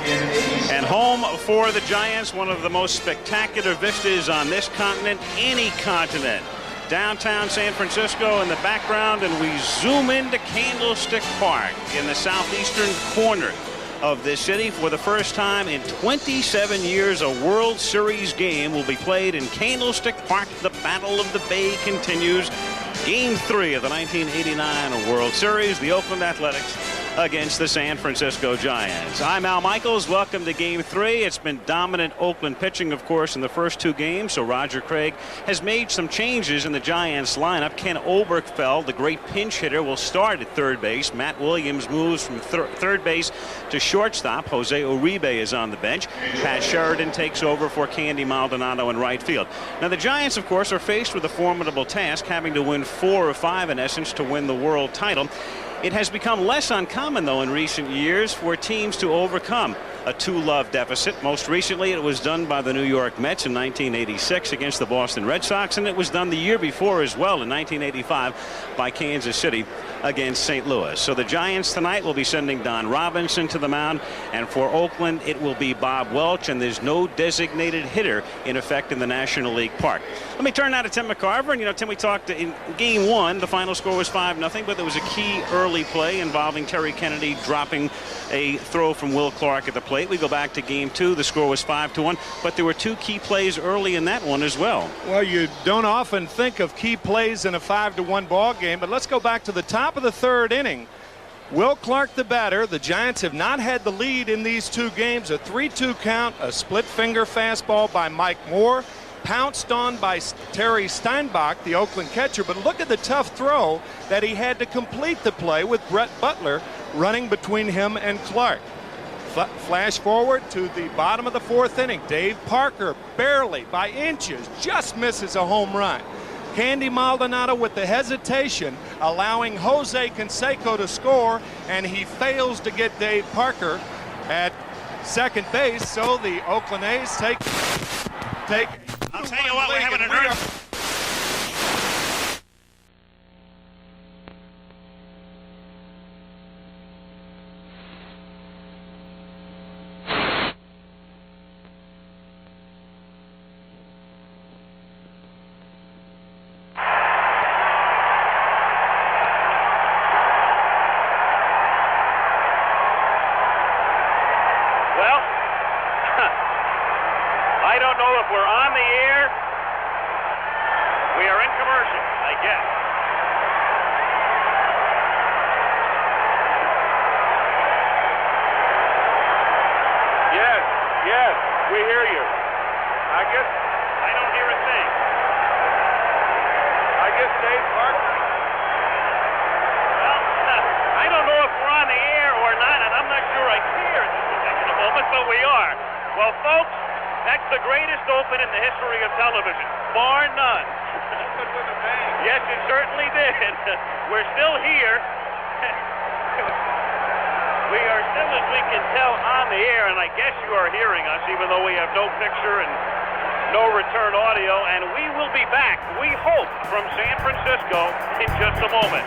And home for the Giants, one of the most spectacular vistas on this continent, any continent. Downtown San Francisco in the background, and we zoom into Candlestick Park in the southeastern corner of this city. For the first time in 27 years, a World Series game will be played in Candlestick Park. The Battle of the Bay continues. Game 3 of the 1989 World Series, the Oakland Athletics against the San Francisco Giants. I'm Al Michaels. Welcome to Game 3. It's been dominant Oakland pitching, of course, in the first two games, so Roger Craig has made some changes in the Giants lineup. Ken Oberkfell, the great pinch hitter, will start at third base. Matt Williams moves from third base to shortstop. Jose Uribe is on the bench. Pat Sheridan takes over for Candy Maldonado in right field. Now, the Giants, of course, are faced with a formidable task, having to win 4 of 5, in essence, to win the world title. It has become less uncommon, though, in recent years for teams to overcome a 2-love deficit. Most recently, it was done by the New York Mets in 1986 against the Boston Red Sox, and it was done the year before as well in 1985 by Kansas City against St. Louis. So the Giants tonight will be sending Don Robinson to the mound, and for Oakland, it will be Bob Welch, and there's no designated hitter in effect in the National League Park. Let me turn now to Tim McCarver. And, Tim, we talked in Game 1. The final score was 5-0, but there was a key early play involving Terry Kennedy dropping a throw from Will Clark at the plate. We go back to Game 2. The score was 5-1, but there were two key plays early in that one as well. Well, you don't often think of key plays in a 5-1 ball game, but let's go back to the top of the third inning. Will Clark, the batter. The Giants have not had the lead in these two games. A 3-2 count, a split finger fastball by Mike Moore, pounced on by Terry Steinbach, the Oakland catcher. But look at the tough throw that he had to complete the play with Brett Butler running between him and Clark. Flash forward to the bottom of the fourth inning. Dave Parker, barely by inches, just misses a home run. Candy Maldonado with the hesitation, allowing Jose Canseco to score, and he fails to get Dave Parker at second base. So the Oakland A's take. I'll tell you what, we're having an early. I don't know if we're on the air. We are in commercial, I guess. Yes, we hear you. I guess I don't hear a thing. I guess Dave Parker. Well, I don't know if we're on the air or not, and I'm not sure I care at this particular moment, but we are. Well, folks, that's the greatest open in the history of television, bar none. Yes, it certainly did. We're still here. We are still, as we can tell, on the air, and I guess you are hearing us, even though we have no picture and no return audio, and we will be back, we hope, from San Francisco in just a moment.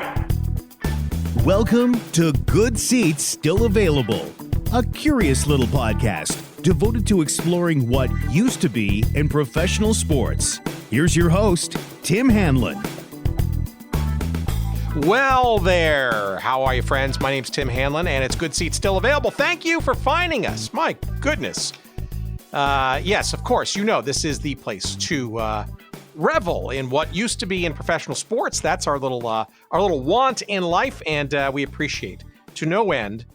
Welcome to Good Seats Still Available, a curious little podcast devoted to exploring what used to be in professional sports. Here's your host, Tim Hanlon. Well there. How are you, friends? My name's Tim Hanlon, and it's Good Seats Still Available. Thank you for finding us. My goodness. Yes, of course, this is the place to revel in what used to be in professional sports. That's our little want in life, and we appreciate to no end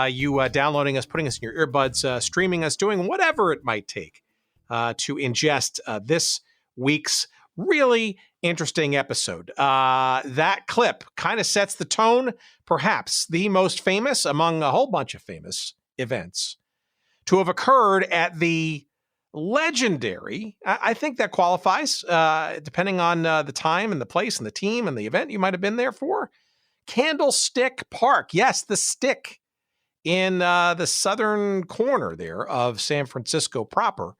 you downloading us, putting us in your earbuds, streaming us, doing whatever it might take to ingest this week's really interesting episode. That clip kind of sets the tone, perhaps the most famous among a whole bunch of famous events to have occurred at the legendary, I think that qualifies, depending on the time and the place and the team and the event you might have been there for, Candlestick Park. Yes, the stick in the southern corner there of San Francisco proper.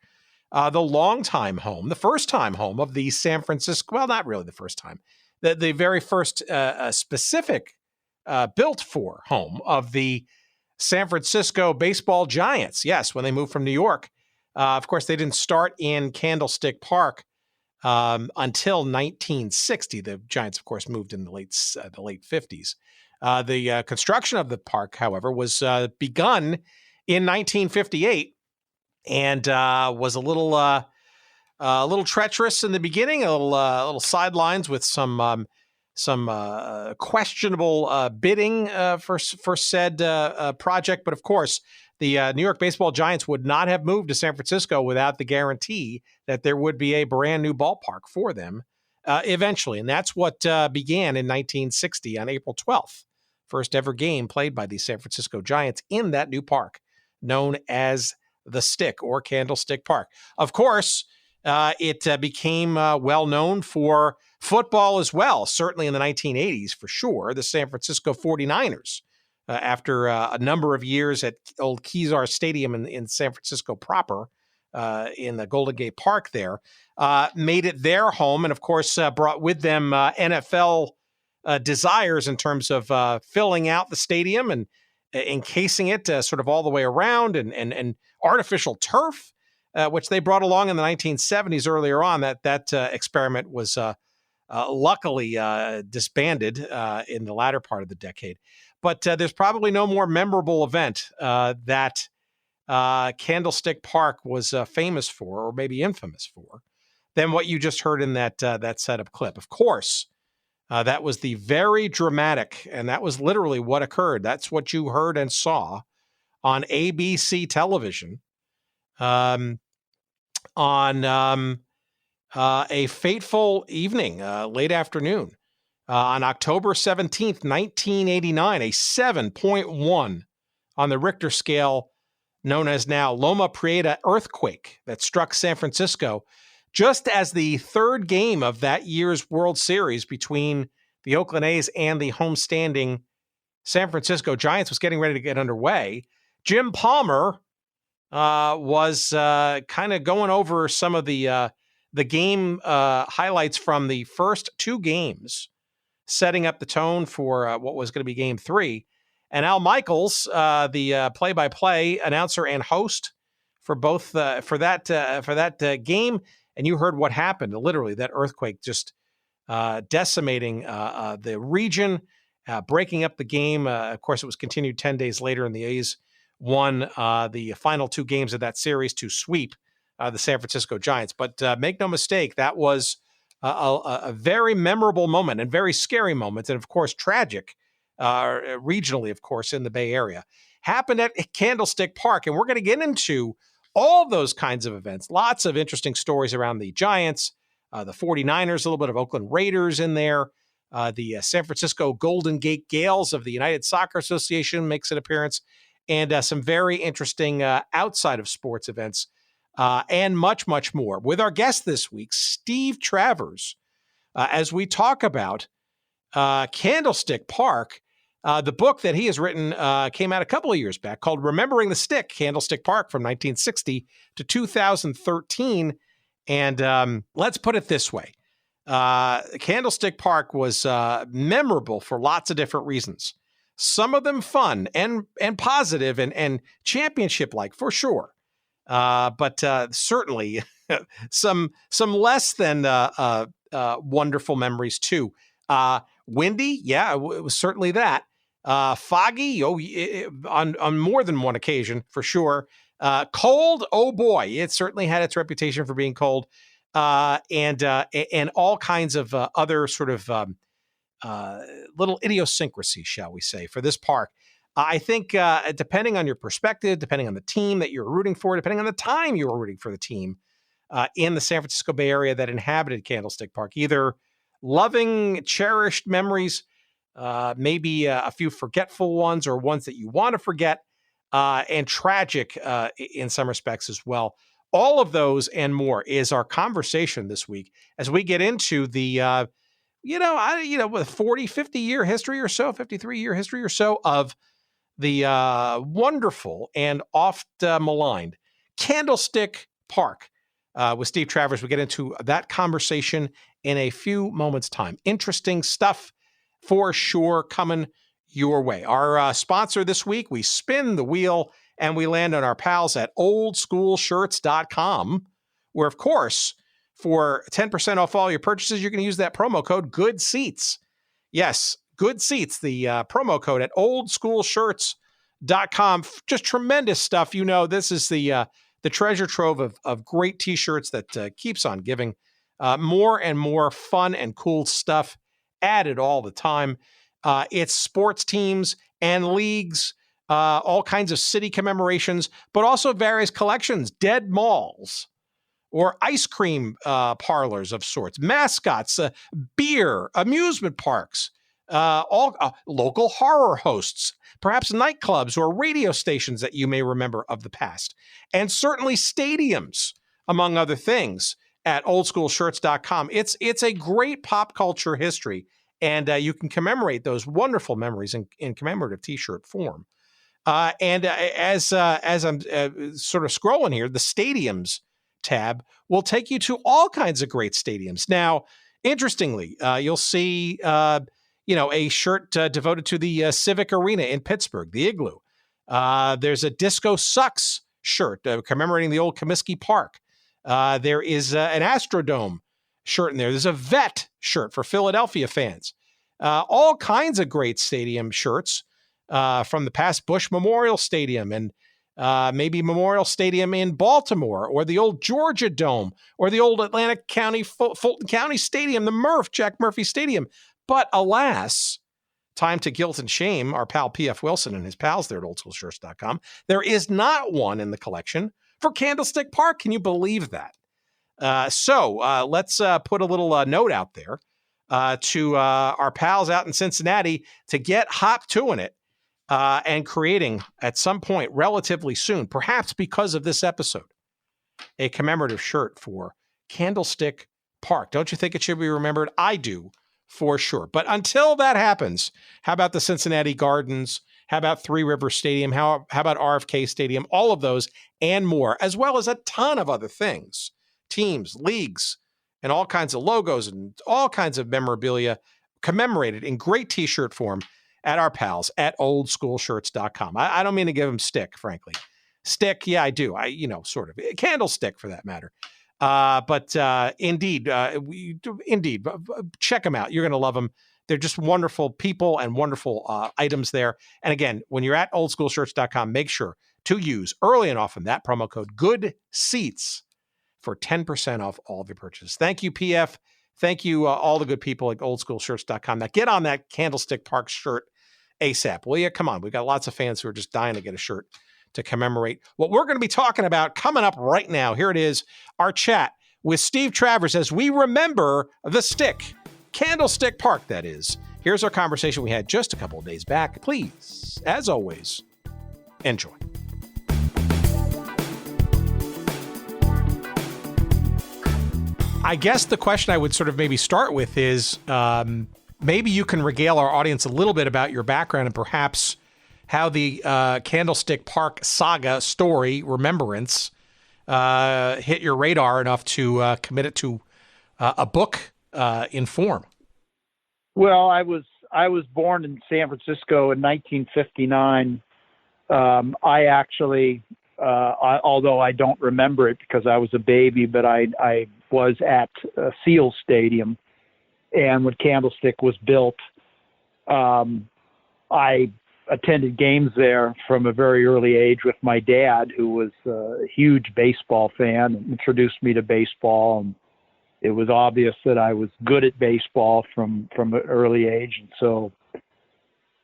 The longtime home, the first time home of the San Francisco, well, not really the first time, the very first specific built for home of the San Francisco baseball giants. Yes, when they moved from New York. Of course, they didn't start in Candlestick Park until 1960. The Giants, of course, moved in the late 50s. The construction of the park, however, was begun in 1958 and was a little treacherous in the beginning, a little sidelines with some questionable bidding for said project. But of course, the New York baseball giants would not have moved to San Francisco without the guarantee that there would be a brand new ballpark for them eventually. And that's what began in 1960 on April 12th. First ever game played by the San Francisco Giants in that new park known as the Stick or Candlestick Park. Of course, it became well known for football as well, certainly in the 1980s for sure. The San Francisco 49ers, after a number of years at old Kezar Stadium in San Francisco proper, in the Golden Gate Park there, made it their home and, of course, brought with them NFL desires in terms of filling out the stadium and encasing it sort of all the way around and artificial turf, which they brought along in the 1970s earlier on. That experiment was luckily disbanded in the latter part of the decade. But there's probably no more memorable event that Candlestick Park was famous for, or maybe infamous for, than what you just heard in that setup clip. Of course, that was the very dramatic, and that was literally what occurred. That's what you heard and saw on ABC television on a fateful evening, late afternoon, on October 17th, 1989, a 7.1 on the Richter scale, known as now Loma Prieta earthquake that struck San Francisco just as the third game of that year's World Series between the Oakland A's and the homestanding San Francisco Giants was getting ready to get underway. Jim Palmer was kind of going over some of the game highlights from the first two games, setting up the tone for what was going to be Game 3. And Al Michaels, the play-by-play announcer and host for both for that game, and you heard what happened. Literally, that earthquake just decimating the region, breaking up the game. Of course, it was continued 10 days later, and the A's won the final two games of that series to sweep the San Francisco Giants. But make no mistake, that was a very memorable moment and very scary moment, and of course tragic regionally, of course, in the Bay Area. Happened at Candlestick Park, and we're going to get into all those kinds of events. Lots of interesting stories around the Giants, the 49ers, a little bit of Oakland Raiders in there. The San Francisco Golden Gate Gales of the United Soccer Association makes an appearance, and some very interesting outside of sports events, and much, much more. With our guest this week, Steve Travers, as we talk about Candlestick Park. The book that he has written came out a couple of years back called Remembering the Stick, Candlestick Park from 1960 to 2013. And let's put it this way. Candlestick Park was memorable for lots of different reasons. Some of them fun and positive and championship-like, for sure. But certainly some less than wonderful memories, too. Windy, yeah, it was certainly that. Foggy, on more than one occasion, for sure. Cold, oh boy, it certainly had its reputation for being cold. And all kinds of other sort of little idiosyncrasies, shall we say, for this park. I think depending on your perspective, depending on the team that you're rooting for, depending on the time you were rooting for the team in the San Francisco Bay Area that inhabited Candlestick Park, either loving, cherished memories, maybe a few forgetful ones or ones that you want to forget, and tragic in some respects as well. All of those and more is our conversation this week as we get into the, 40, 50-year history or so, 53-year history or so of the wonderful and oft maligned Candlestick Park. With Steve Travers, we get into that conversation in a few moments' time. Interesting stuff for sure coming your way. Our sponsor this week, we spin the wheel and we land on our pals at oldschoolshirts.com, where, of course, for 10% off all your purchases, you're going to use that promo code GOODSEATS. Yes, Good Seats, the promo code at oldschoolshirts.com. Just tremendous stuff. You know, this is the treasure trove of great T-shirts that keeps on giving. More and more fun and cool stuff added all the time. It's sports teams and leagues, all kinds of city commemorations, but also various collections, dead malls, or ice cream parlors of sorts, mascots, beer, amusement parks, all local horror hosts, perhaps nightclubs or radio stations that you may remember of the past, and certainly stadiums, among other things, at oldschoolshirts.com. It's a great pop culture history, and you can commemorate those wonderful memories in commemorative T-shirt form. As I'm sort of scrolling here, the stadiums tab will take you to all kinds of great stadiums. Now, interestingly, you'll see a shirt devoted to the Civic Arena in Pittsburgh, the Igloo. There's a Disco Sucks shirt commemorating the old Comiskey Park. There is an Astrodome shirt in there. There's a Vet shirt for Philadelphia fans. All kinds of great stadium shirts from the past, Bush Memorial Stadium and maybe Memorial Stadium in Baltimore, or the old Georgia Dome, or the old Atlantic County, Fulton County Stadium, the Jack Murphy Stadium. But alas, time to guilt and shame our pal P.F. Wilson and his pals there at oldschoolshirts.com. There is not one in the collection for Candlestick Park. Can you believe that? So let's put a little note out there to our pals out in Cincinnati to get hop toing it and creating at some point relatively soon, perhaps because of this episode, a commemorative shirt for Candlestick Park. Don't you think it should be remembered? I do, for sure. But until that happens, how about the Cincinnati Gardens? How about Three Rivers Stadium? How about RFK Stadium? All of those and more, as well as a ton of other things, teams, leagues, and all kinds of logos and all kinds of memorabilia commemorated in great T-shirt form at our pals at oldschoolshirts.com. I don't mean to give them stick, frankly. Stick, yeah, I do. Sort of. Candlestick, for that matter. But indeed, check them out. You're going to love them. They're just wonderful people and wonderful items there. And again, when you're at oldschoolshirts.com, make sure to use early and often that promo code GOODSEATS for 10% off all of your purchases. Thank you, PF. Thank you, all the good people at oldschoolshirts.com. Now get on that Candlestick Park shirt ASAP. Well, yeah, come on. We've got lots of fans who are just dying to get a shirt to commemorate what we're going to be talking about coming up right now. Here it is, our chat with Steve Travers as we remember the stick, Candlestick Park, that is. Here's our conversation we had just a couple of days back. Please, as always, enjoy. I guess the question I would sort of maybe start with is maybe you can regale our audience a little bit about your background and perhaps how the Candlestick Park saga story, remembrance, hit your radar enough to commit it to a book in form. Well, I was born in San Francisco in 1959. I actually, although I don't remember it because I was a baby, but I was at Seal Stadium, and when Candlestick was built, I attended games there from a very early age with my dad, who was a huge baseball fan, and introduced me to baseball. And it was obvious that I was good at baseball from an early age. And so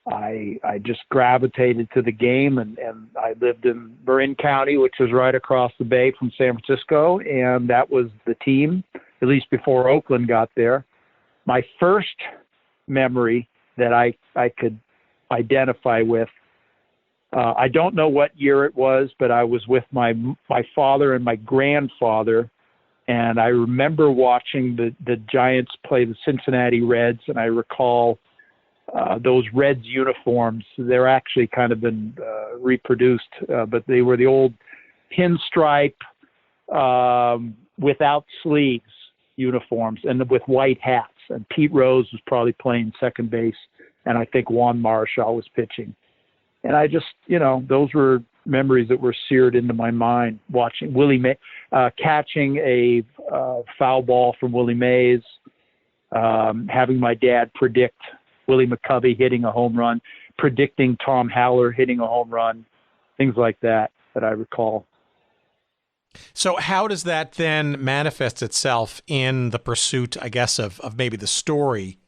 I just gravitated to the game, and I lived in Marin County, which is right across the bay from San Francisco. And that was the team, at least before Oakland got there. My first memory that I could identify with, I don't know what year it was, but I was with my father and my grandfather, and I remember watching the Giants play the Cincinnati Reds, and I recall those Reds uniforms. They're actually kind of been reproduced, but they were the old pinstripe without sleeves uniforms and with white hats, and Pete Rose was probably playing second base and I think Juan Marichal was pitching. And I just, those were memories that were seared into my mind, watching catching a foul ball from Willie Mays, having my dad predict Willie McCovey hitting a home run, predicting Tom Haller hitting a home run, things like that I recall. So how does that then manifest itself in the pursuit, I guess, of maybe the story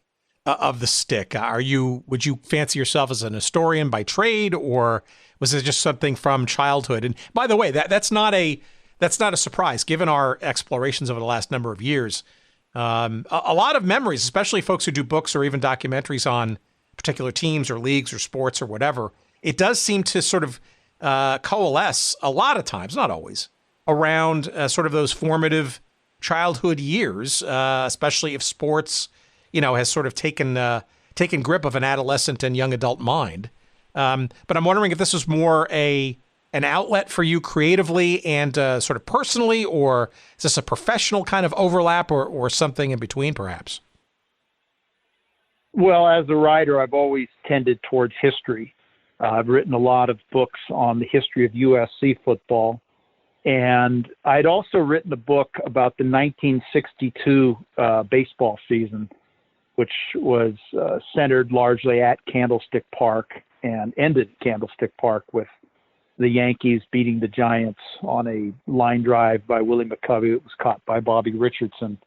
of the stick? Would you fancy yourself as an historian by trade, or was it just something from childhood? And by the way, that's not a surprise given our explorations over the last number of years. A lot of memories, especially folks who do books or even documentaries on particular teams or leagues or sports or whatever, it does seem to sort of coalesce a lot of times, not always, around sort of those formative childhood years, especially if sports, has sort of taken grip of an adolescent and young adult mind. But I'm wondering if this was more an outlet for you creatively and sort of personally, or is this a professional kind of overlap, or something in between, perhaps? Well, as a writer, I've always tended towards history. I've written a lot of books on the history of USC football. And I'd also written a book about the 1962 baseball season, which was centered largely at Candlestick Park and ended at Candlestick Park with the Yankees beating the Giants on a line drive by Willie McCovey. It was caught by Bobby Richardson.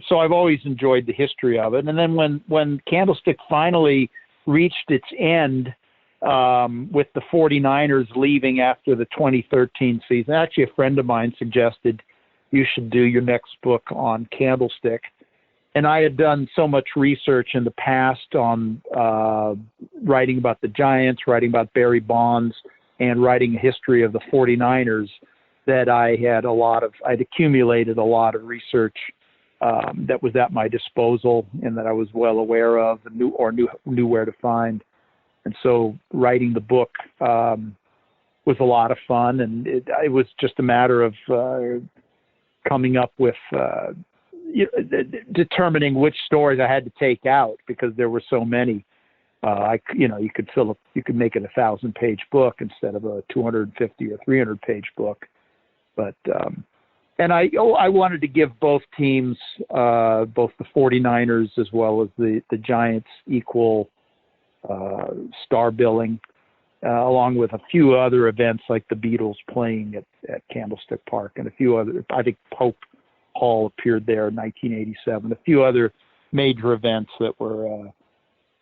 So I've always enjoyed the history of it. And then when Candlestick finally reached its end, with the 49ers leaving after the 2013 season. Actually, a friend of mine suggested you should do your next book on Candlestick. And I had done so much research in the past on writing about the Giants, writing about Barry Bonds, and writing a history of the 49ers that I'd accumulated a lot of research that was at my disposal and that I was well aware of and knew where to find. And so writing the book was a lot of fun, and it was just a matter of coming up with determining which stories I had to take out because there were so many. You could make it a 1,000-page book instead of a 250 or 300-page book. But and I wanted to give both teams, both the 49ers as well as the Giants, equal star billing, along with a few other events like the Beatles playing at Candlestick Park and a few other. I think Pope Hall appeared there in 1987. A few other major events that were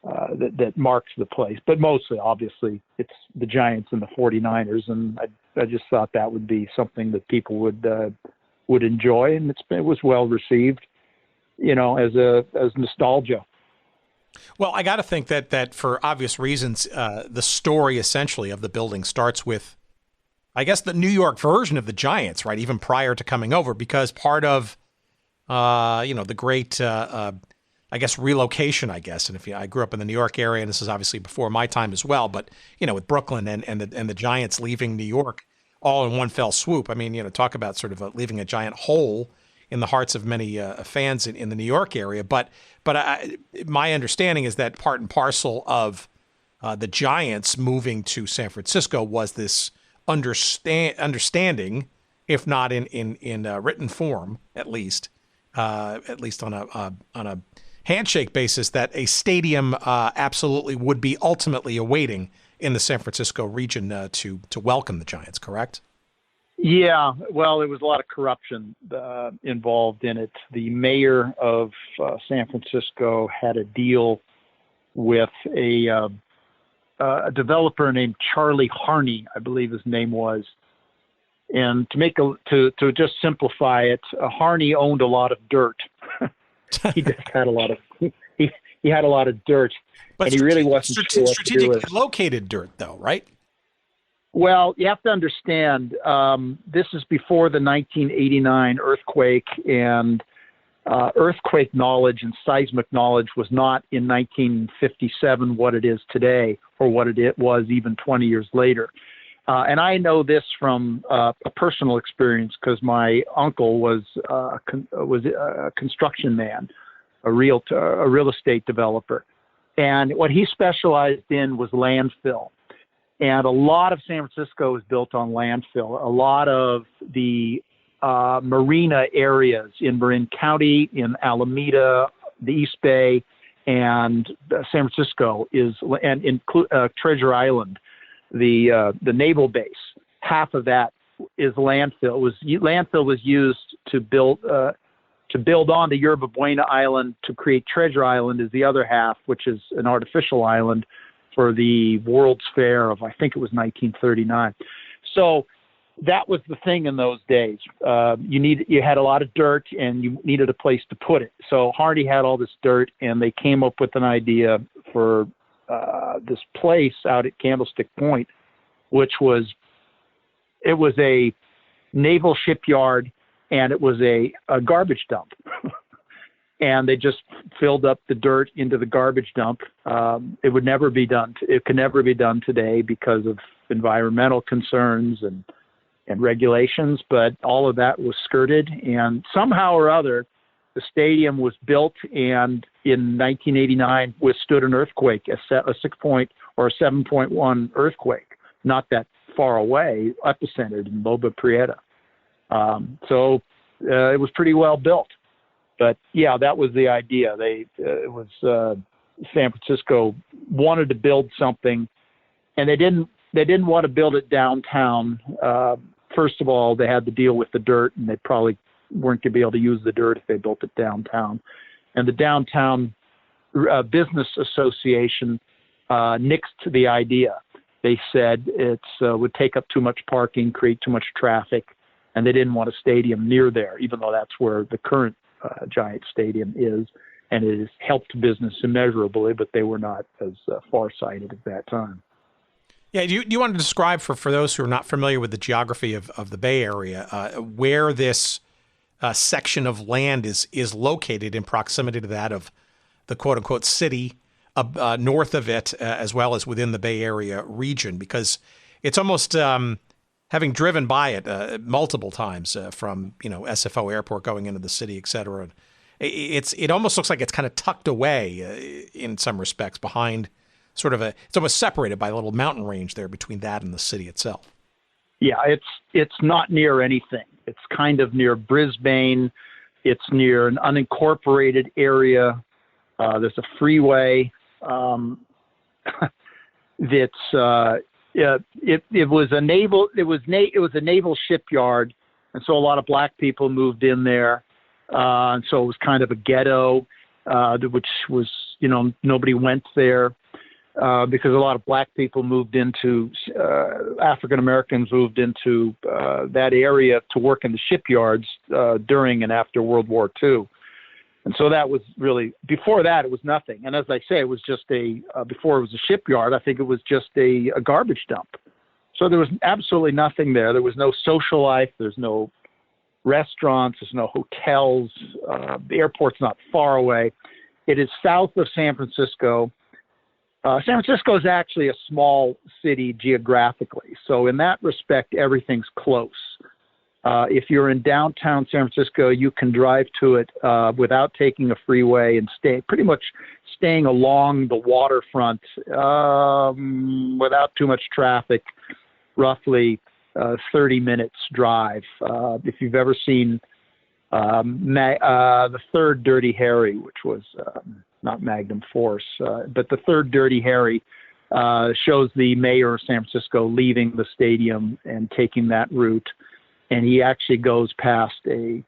that marked the place, but mostly, obviously, it's the Giants and the 49ers, and I just thought that would be something that people would enjoy, and it was well received, as nostalgia. Well, I got to think that for obvious reasons, the story essentially of the building starts with, I guess, the New York version of the Giants, right? Even prior to coming over, because part of, the great, I guess, relocation, I guess. And I grew up in the New York area, and this is obviously before my time as well. But with Brooklyn and the Giants leaving New York all in one fell swoop. I mean, talk about sort of leaving a giant hole in the hearts of many fans in the New York area. But my understanding is that part and parcel of the Giants moving to San Francisco was this understanding, if not in written form, at least on a handshake basis, that a stadium absolutely would be ultimately awaiting in the San Francisco region to welcome the Giants. Correct? Yeah, well, there was a lot of corruption involved in it. The mayor of San Francisco had a deal with a developer named Charlie Harney, I believe his name was. And to just simplify it, Harney owned a lot of dirt. He just had a lot of he had a lot of dirt, but and he really wasn't sure what to do strategically with it. located dirt, though, right? Well, you have to understand, this is before the 1989 earthquake, and earthquake knowledge and seismic knowledge was not in 1957 what it is today, or what it was even 20 years later. And I know this from a personal experience because my uncle was a construction man, a real estate developer. And what he specialized in was landfill. And a lot of San Francisco is built on landfill. A lot of the marina areas in Marin County, in Alameda, the East Bay, and San Francisco and in Treasure Island, the naval base. Half of that is landfill. Landfill was used to build on the Yerba Buena Island to create Treasure Island is the other half, which is an artificial island for the World's Fair of, I think it was 1939. So that was the thing in those days. You had a lot of dirt and you needed a place to put it. So Hardy had all this dirt, and they came up with an idea for this place out at Candlestick Point, which was a naval shipyard, and it was a garbage dump. And they just filled up the dirt into the garbage dump. It would never be done. It could never be done today because of environmental concerns and regulations, but all of that was skirted. And somehow or other, the stadium was built, and in 1989 withstood an earthquake, a 6 or a 7.1 earthquake, not that far away, epicentered in Boba Prieta. So it was pretty well built. But yeah, that was the idea. San Francisco wanted to build something, and they didn't want to build it downtown. First of all, they had to deal with the dirt, and they probably weren't going to be able to use the dirt if they built it downtown. And the Downtown Business Association nixed the idea. They said it would take up too much parking, create too much traffic, and they didn't want a stadium near there, even though that's where the current Giant Stadium is, and it has helped business immeasurably, but they were not as far-sighted at that time. Yeah, do you want to describe for those who are not familiar with the geography of the Bay Area, where this section of land is located in proximity to that of the quote-unquote city north of it, as well as within the Bay Area region? Because it's almost, having driven by it multiple times from SFO Airport going into the city, et cetera, it almost looks like it's kind of tucked away in some respects behind it's almost separated by a little mountain range there between that and the city itself. Yeah, it's not near anything. It's kind of near Brisbane. It's near an unincorporated area. There's a freeway. It was a naval shipyard, and so a lot of black people moved in there, and so it was kind of a ghetto, which was nobody went there. Because a lot of black people moved into, African Americans moved into that area to work in the shipyards during and after World War II. And so that was really, before that, it was nothing. And as I say, it was just before it was a shipyard, I think it was just a garbage dump. So there was absolutely nothing there. There was no social life. There's no restaurants. There's no hotels. The airport's not far away. It is south of San Francisco. San Francisco is actually a small city geographically. So in that respect, everything's close. If you're in downtown San Francisco, you can drive to it without taking a freeway and pretty much staying along the waterfront without too much traffic, roughly 30 minutes drive. If you've ever seen the third Dirty Harry, which was not Magnum Force, but the third Dirty Harry shows the mayor of San Francisco leaving the stadium and taking that route. And he actually goes past a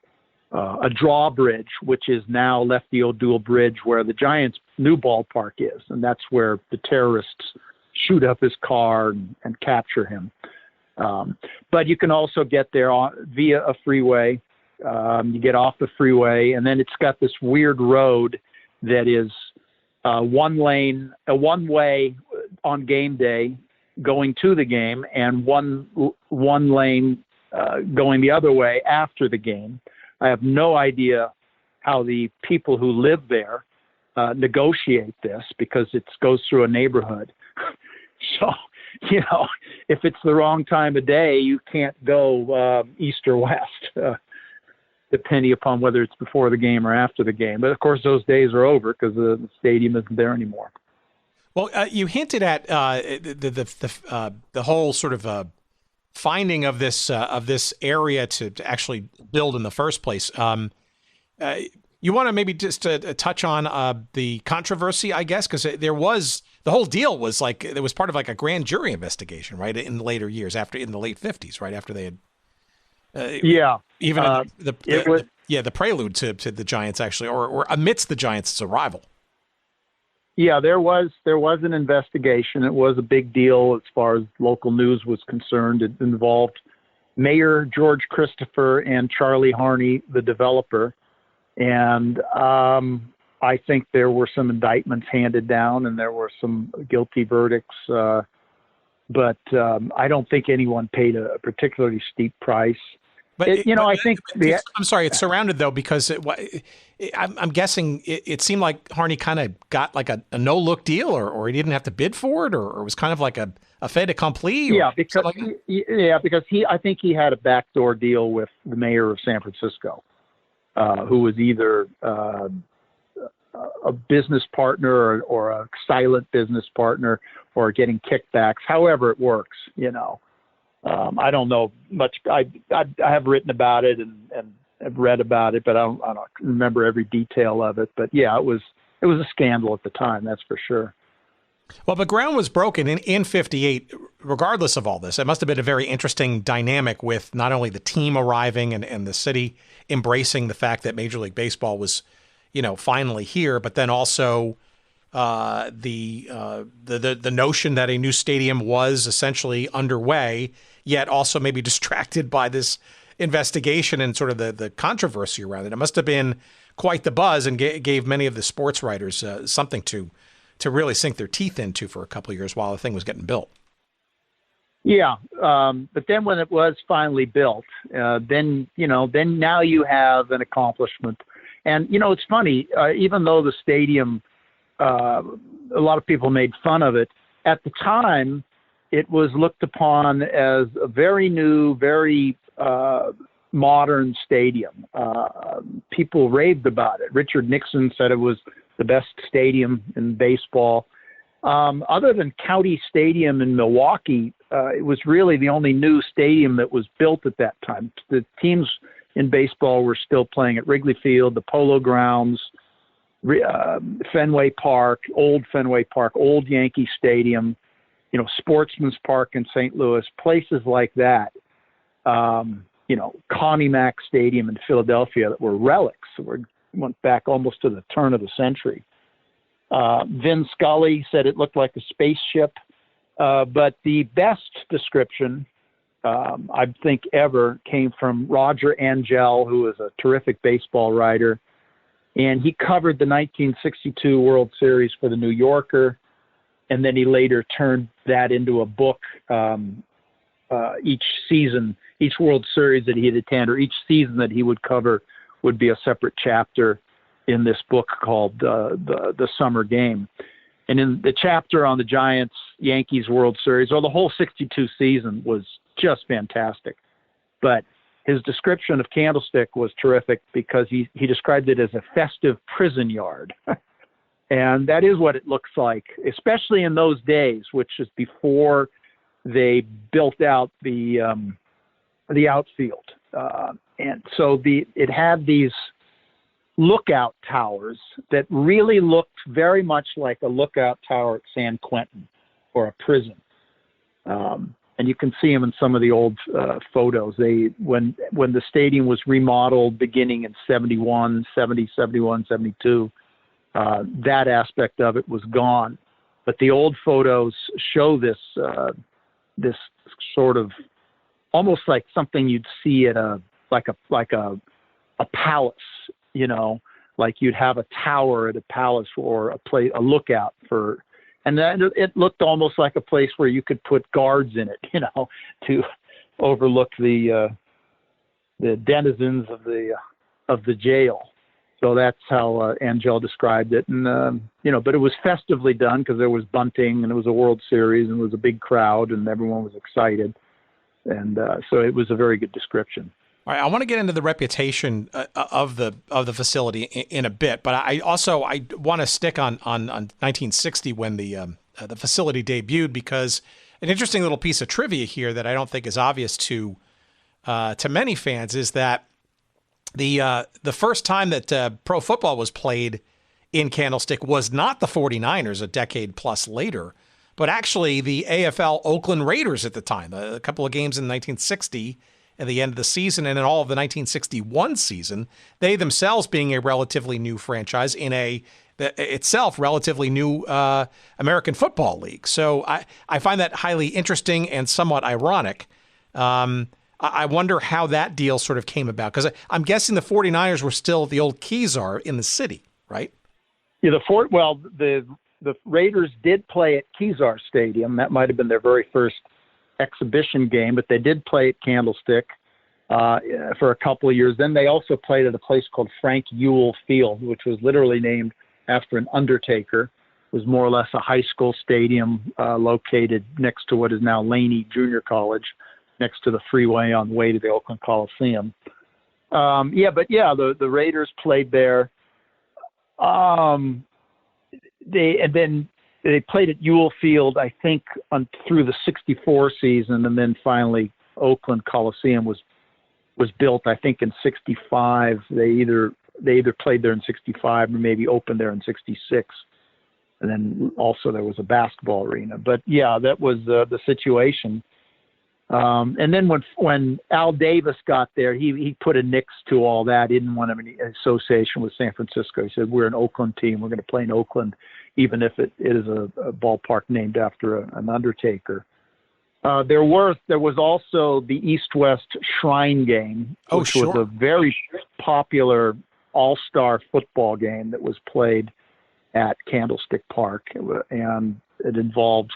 drawbridge, which is now Lefty O'Doul Bridge, where the Giants' new ballpark is. And that's where the terrorists shoot up his car and capture him. But you can also get there via a freeway. You get off the freeway, and then it's got this weird road that is one way on game day going to the game, and one lane going the other way after the game. I have no idea how the people who live there negotiate this, because it goes through a neighborhood. So, if it's the wrong time of day, you can't go east or west. Depending upon whether it's before the game or after the game. But of course, those days are over because the stadium isn't there anymore. Well, you hinted at the whole sort of finding of this area to actually build in the first place. You want to maybe just touch on the controversy, I guess, because there was the whole deal was like it was part of like a grand jury investigation, right? In the later years, in the late 50s, right after they had. Even the prelude to the Giants actually, or amidst the Giants' arrival. Yeah, there was an investigation. It was a big deal as far as local news was concerned. It involved Mayor George Christopher and Charlie Harney, the developer. And I think there were some indictments handed down and there were some guilty verdicts. But I don't think anyone paid a particularly steep price. But I think I'm sorry, it's surrounded though because I'm guessing it seemed like Harney kind of got like a no-look deal, or he didn't have to bid for it, or it was kind of like a fait accompli. Because I think he had a backdoor deal with the mayor of San Francisco, who was either a business partner or a silent business partner, or getting kickbacks. However it works, I don't know much. I have written about it and have read about it, but I don't remember every detail of it. But yeah, it was a scandal at the time, that's for sure. Well, but ground was broken in 58, regardless of all this. It must have been a very interesting dynamic with not only the team arriving and the city embracing the fact that Major League Baseball was, finally here, but then also the notion that a new stadium was essentially underway, yet also maybe distracted by this investigation and sort of the controversy around it. It must have been quite the buzz and gave many of the sports writers something to really sink their teeth into for a couple of years while the thing was getting built. Yeah, but then when it was finally built, then now you have an accomplishment. And, it's funny, even though the stadium, a lot of people made fun of it, at the time, it was looked upon as a very new, very modern stadium. People raved about it. Richard Nixon said it was the best stadium in baseball. Other than County Stadium in Milwaukee, it was really the only new stadium that was built at that time. The teams in baseball were still playing at Wrigley Field, the Polo Grounds, Fenway Park, old Yankee Stadium, Sportsman's Park in St. Louis, places like that. Connie Mack Stadium in Philadelphia that were relics. Went back almost to the turn of the century. Vin Scully said it looked like a spaceship. But the best description, I think, ever came from Roger Angell, who was a terrific baseball writer. And he covered the 1962 World Series for the New Yorker. And then he later turned that into a book. Each season, each World Series that he had attended, or each season that he would cover, would be a separate chapter in this book called the Summer Game. And in the chapter on the Giants-Yankees World Series, or the whole 62 season, was just fantastic. But his description of Candlestick was terrific because he described it as a festive prison yard. And that is what it looks like, especially in those days, which is before they built out the outfield. And so it had these lookout towers that really looked very much like a lookout tower at San Quentin or a prison. And you can see them in some of the old photos. When the stadium was remodeled beginning in 71, 72, that aspect of it was gone. But the old photos show this sort of almost like something you'd see at a palace, like you'd have a tower at a palace or a lookout for. And then it looked almost like a place where you could put guards in it, to overlook the denizens of the jail. So that's how Angell described it. And, but it was festively done because there was bunting and it was a World Series and it was a big crowd and everyone was excited. And so it was a very good description. All right, I want to get into the reputation of the facility in a bit, but I want to stick on 1960 when the the facility debuted, because an interesting little piece of trivia here that I don't think is obvious to many fans is that the first time that pro football was played in Candlestick was not the 49ers a decade plus later, but actually the AFL Oakland Raiders at the time. A couple of games in 1960 at the end of the season, and in all of the 1961 season, they themselves being a relatively new franchise in a itself relatively new American Football League. So I find that highly interesting and somewhat ironic. I wonder how that deal sort of came about, because I'm guessing the 49ers were still the old Kezar in the city, right? Yeah, the Raiders did play at Kezar Stadium. That might have been their very first exhibition game, but they did play at Candlestick for a couple of years. Then they also played at a place called Frank Ewell Field, which was literally named after an undertaker. It was more or less a high school stadium located next to what is now Laney Junior College, next to the freeway on the way to the Oakland Coliseum. The Raiders played there. They played at Ewell Field, I think, through the '64 season, and then finally Oakland Coliseum was built, I think, in '65. They either played there in '65 or maybe opened there in '66, and then also there was a basketball arena. But yeah, that was the situation. And then when Al Davis got there, he put a nix to all that. He didn't want any association with San Francisco. He said, we're an Oakland team. We're going to play in Oakland, even if it is a ballpark named after an undertaker. There was also the East-West Shrine game, which was a very popular all-star football game that was played at Candlestick Park, and it involved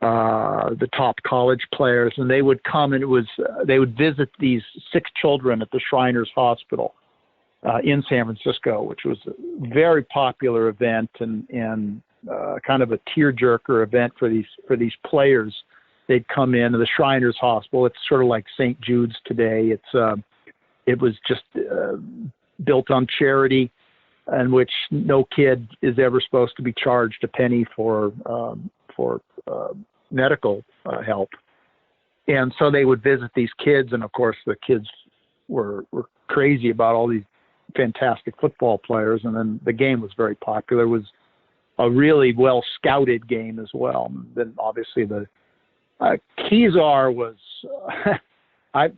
the top college players, and they would come, and they would visit these sick children at the Shriners Hospital in San Francisco, which was a very popular event and kind of a tearjerker event for these players. They'd come in to the Shriners Hospital. It's sort of like St. Jude's today. It was just built on charity, in which no kid is ever supposed to be charged a penny for medical help. And so they would visit these kids, and of course the kids were crazy about all these fantastic football players, and then the game was very popular. It was a really well scouted game as well. And then obviously the Kezar was I've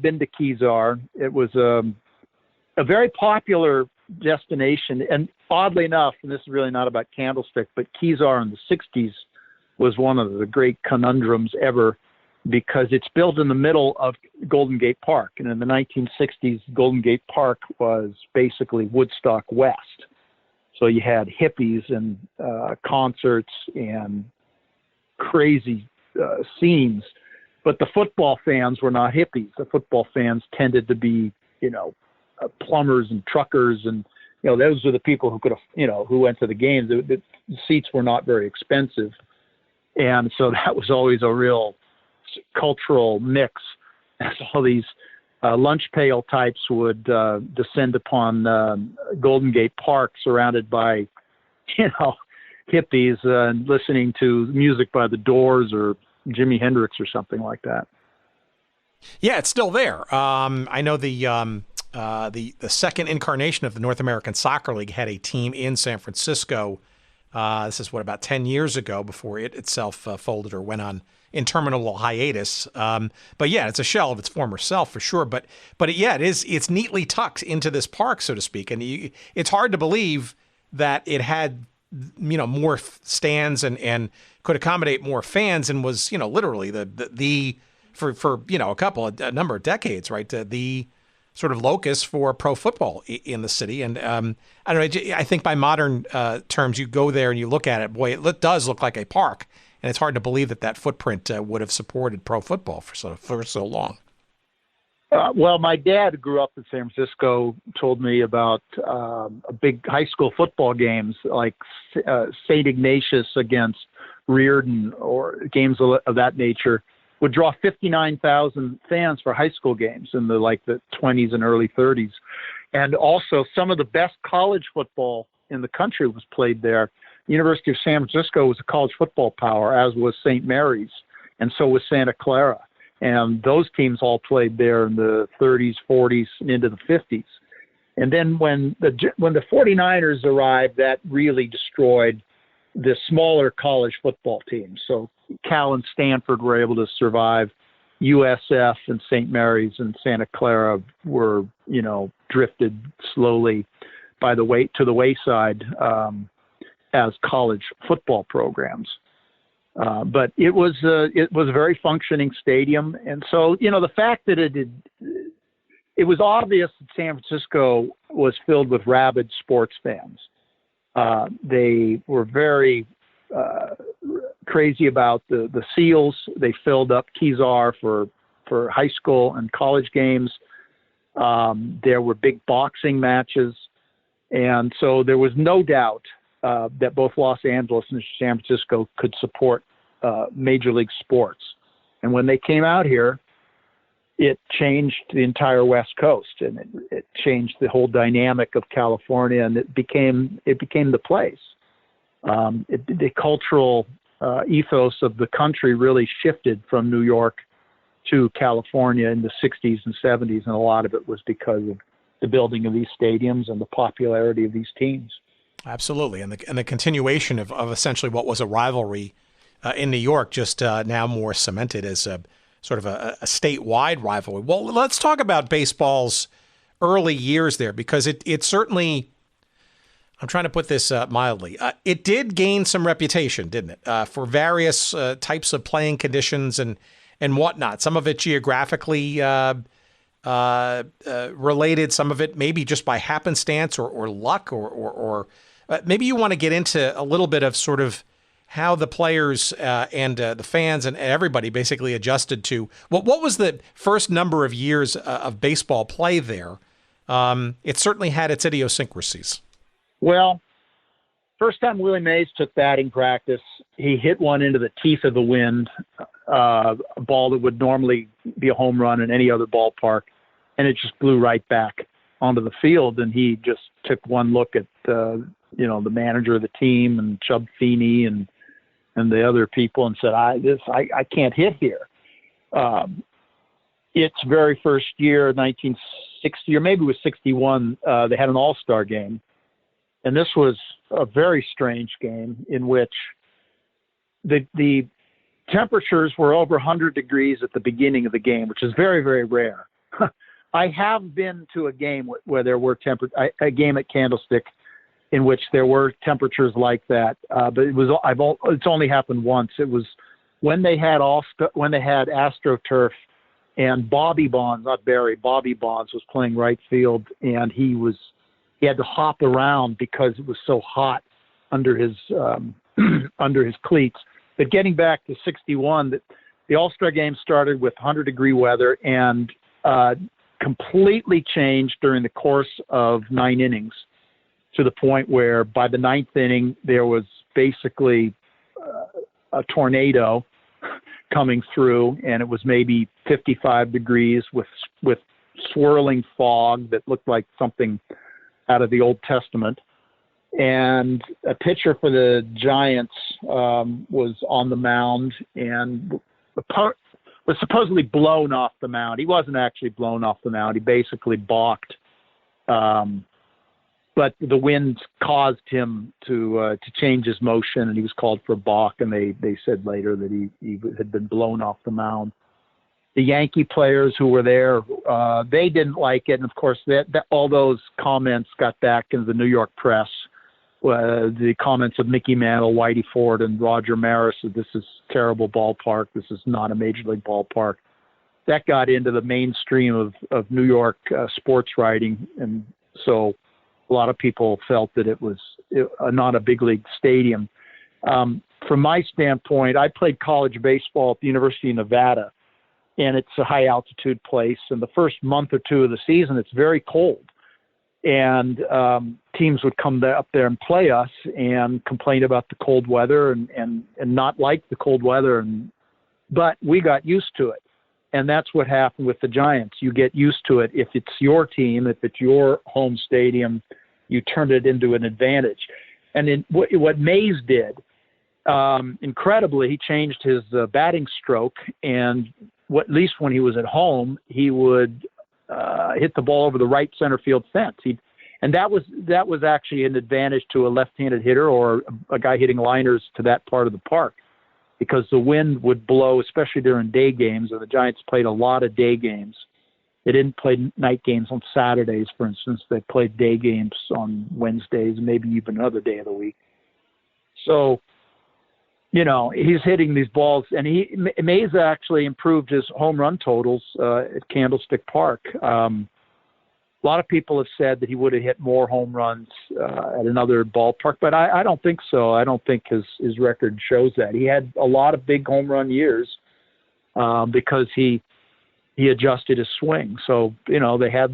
been to Kezar. It was a very popular destination, and oddly enough, and this is really not about Candlestick, but Kezar in the 60s was one of the great conundrums ever, because it's built in the middle of Golden Gate Park. And in the 1960s, Golden Gate Park was basically Woodstock West. So you had hippies and concerts and crazy scenes. But the football fans were not hippies. The football fans tended to be, plumbers and truckers, and those were the people who could have, who went to the games. The seats were not very expensive. And so that was always a real cultural mix, as all these lunch pail types would descend upon Golden Gate Park, surrounded by, hippies and listening to music by the Doors or Jimi Hendrix or something like that. Yeah, it's still there. I know the second incarnation of the North American Soccer League had a team in San Francisco. This is about 10 years ago, before it itself folded or went on interminable hiatus. But yeah, it's a shell of its former self for sure. But it's neatly tucked into this park, so to speak. And it's hard to believe that it had, more stands and could accommodate more fans, and was, literally for a number of decades, right? The sort of locus for pro football in the city. And I don't know, I think by modern terms, you go there and you look at it, boy, it does look like a park. And it's hard to believe that footprint would have supported pro football for so long. Well, my dad, who grew up in San Francisco, told me about big high school football games like St. Ignatius against Reardon, or games of that nature, would draw 59,000 fans for high school games in the 20s and early 30s. And also some of the best college football in the country was played there. University of San Francisco was a college football power, as was St. Mary's, and so was Santa Clara. And those teams all played there in the 30s, 40s, and into the 50s. And then when the 49ers arrived, that really destroyed the smaller college football teams. So Cal and Stanford were able to survive. USF and St. Mary's and Santa Clara were, drifted slowly to the wayside as college football programs. But it was a very functioning stadium, and so the fact that it was obvious that San Francisco was filled with rabid sports fans. They were very crazy about the Seals. They filled up Kezar for high school and college games. There were big boxing matches. And so there was no doubt that both Los Angeles and San Francisco could support major league sports. And when they came out here, it changed the entire West Coast, and it changed the whole dynamic of California, and it became the place. The cultural ethos of the country really shifted from New York to California in the 60s and 70s, and a lot of it was because of the building of these stadiums and the popularity of these teams. Absolutely, and the continuation of essentially what was a rivalry in New York, just now more cemented as a sort of a statewide rivalry. Well, let's talk about baseball's early years there, because it certainly, I'm trying to put this mildly, it did gain some reputation, didn't it, for various types of playing conditions and whatnot. Some of it geographically related, some of it maybe just by happenstance or luck, or maybe you want to get into a little bit of sort of how the players and the fans and everybody basically adjusted to what was the first number of years of baseball play there. It certainly had its idiosyncrasies. Well, first time Willie Mays took batting practice, he hit one into the teeth of the wind, a ball that would normally be a home run in any other ballpark, and it just blew right back onto the field. And he just took one look at the manager of the team and Chub Feeney and the other people and said, I can't hit here. Its very first year, 1960, or maybe it was 61, they had an all-star game. And this was a very strange game in which the temperatures were over 100 degrees at the beginning of the game, which is very, very rare. I have been to a game where there were a game at Candlestick in which there were temperatures like that, but it's only happened once. It was when they had Astroturf, and Bobby Bonds was playing right field, and he had to hop around because it was so hot under his cleats. But getting back to 61, the All-Star game started with 100-degree weather and completely changed during the course of 9 innings, to the point where by the 9th inning, there was basically a tornado coming through, and it was maybe 55 degrees with swirling fog that looked like something out of the Old Testament. And a pitcher for the Giants was on the mound and was supposedly blown off the mound. He wasn't actually blown off the mound. He basically balked. But the wind caused him to change his motion, and he was called for a balk, and they said later that he had been blown off the mound. The Yankee players who were there, they didn't like it, and of course that all those comments got back into the New York press. The comments of Mickey Mantle, Whitey Ford, and Roger Maris that this is a terrible ballpark, this is not a major league ballpark. That got into the mainstream of New York sports writing, and so a lot of people felt that it was not a big league stadium. From my standpoint, I played college baseball at the University of Nevada, and it's a high altitude place. And the first month or two of the season, it's very cold. And teams would come up there and play us and complain about the cold weather and not like the cold weather. But we got used to it. And that's what happened with the Giants. You get used to it. If it's your team, if it's your home stadium, you turn it into an advantage. And what Mays did, incredibly, he changed his batting stroke, and at least when he was at home, he would hit the ball over the right center field fence. And that was actually an advantage to a left-handed hitter or a guy hitting liners to that part of the park, because the wind would blow, especially during day games, and the Giants played a lot of day games. They didn't play night games on Saturdays, for instance. They played day games on Wednesdays, maybe even another day of the week. So, he's hitting these balls, and Mays actually improved his home run totals at Candlestick Park. A lot of people have said that he would have hit more home runs at another ballpark, but I don't think so. I don't think his record shows that. He had a lot of big home run years because he adjusted his swing. So, they had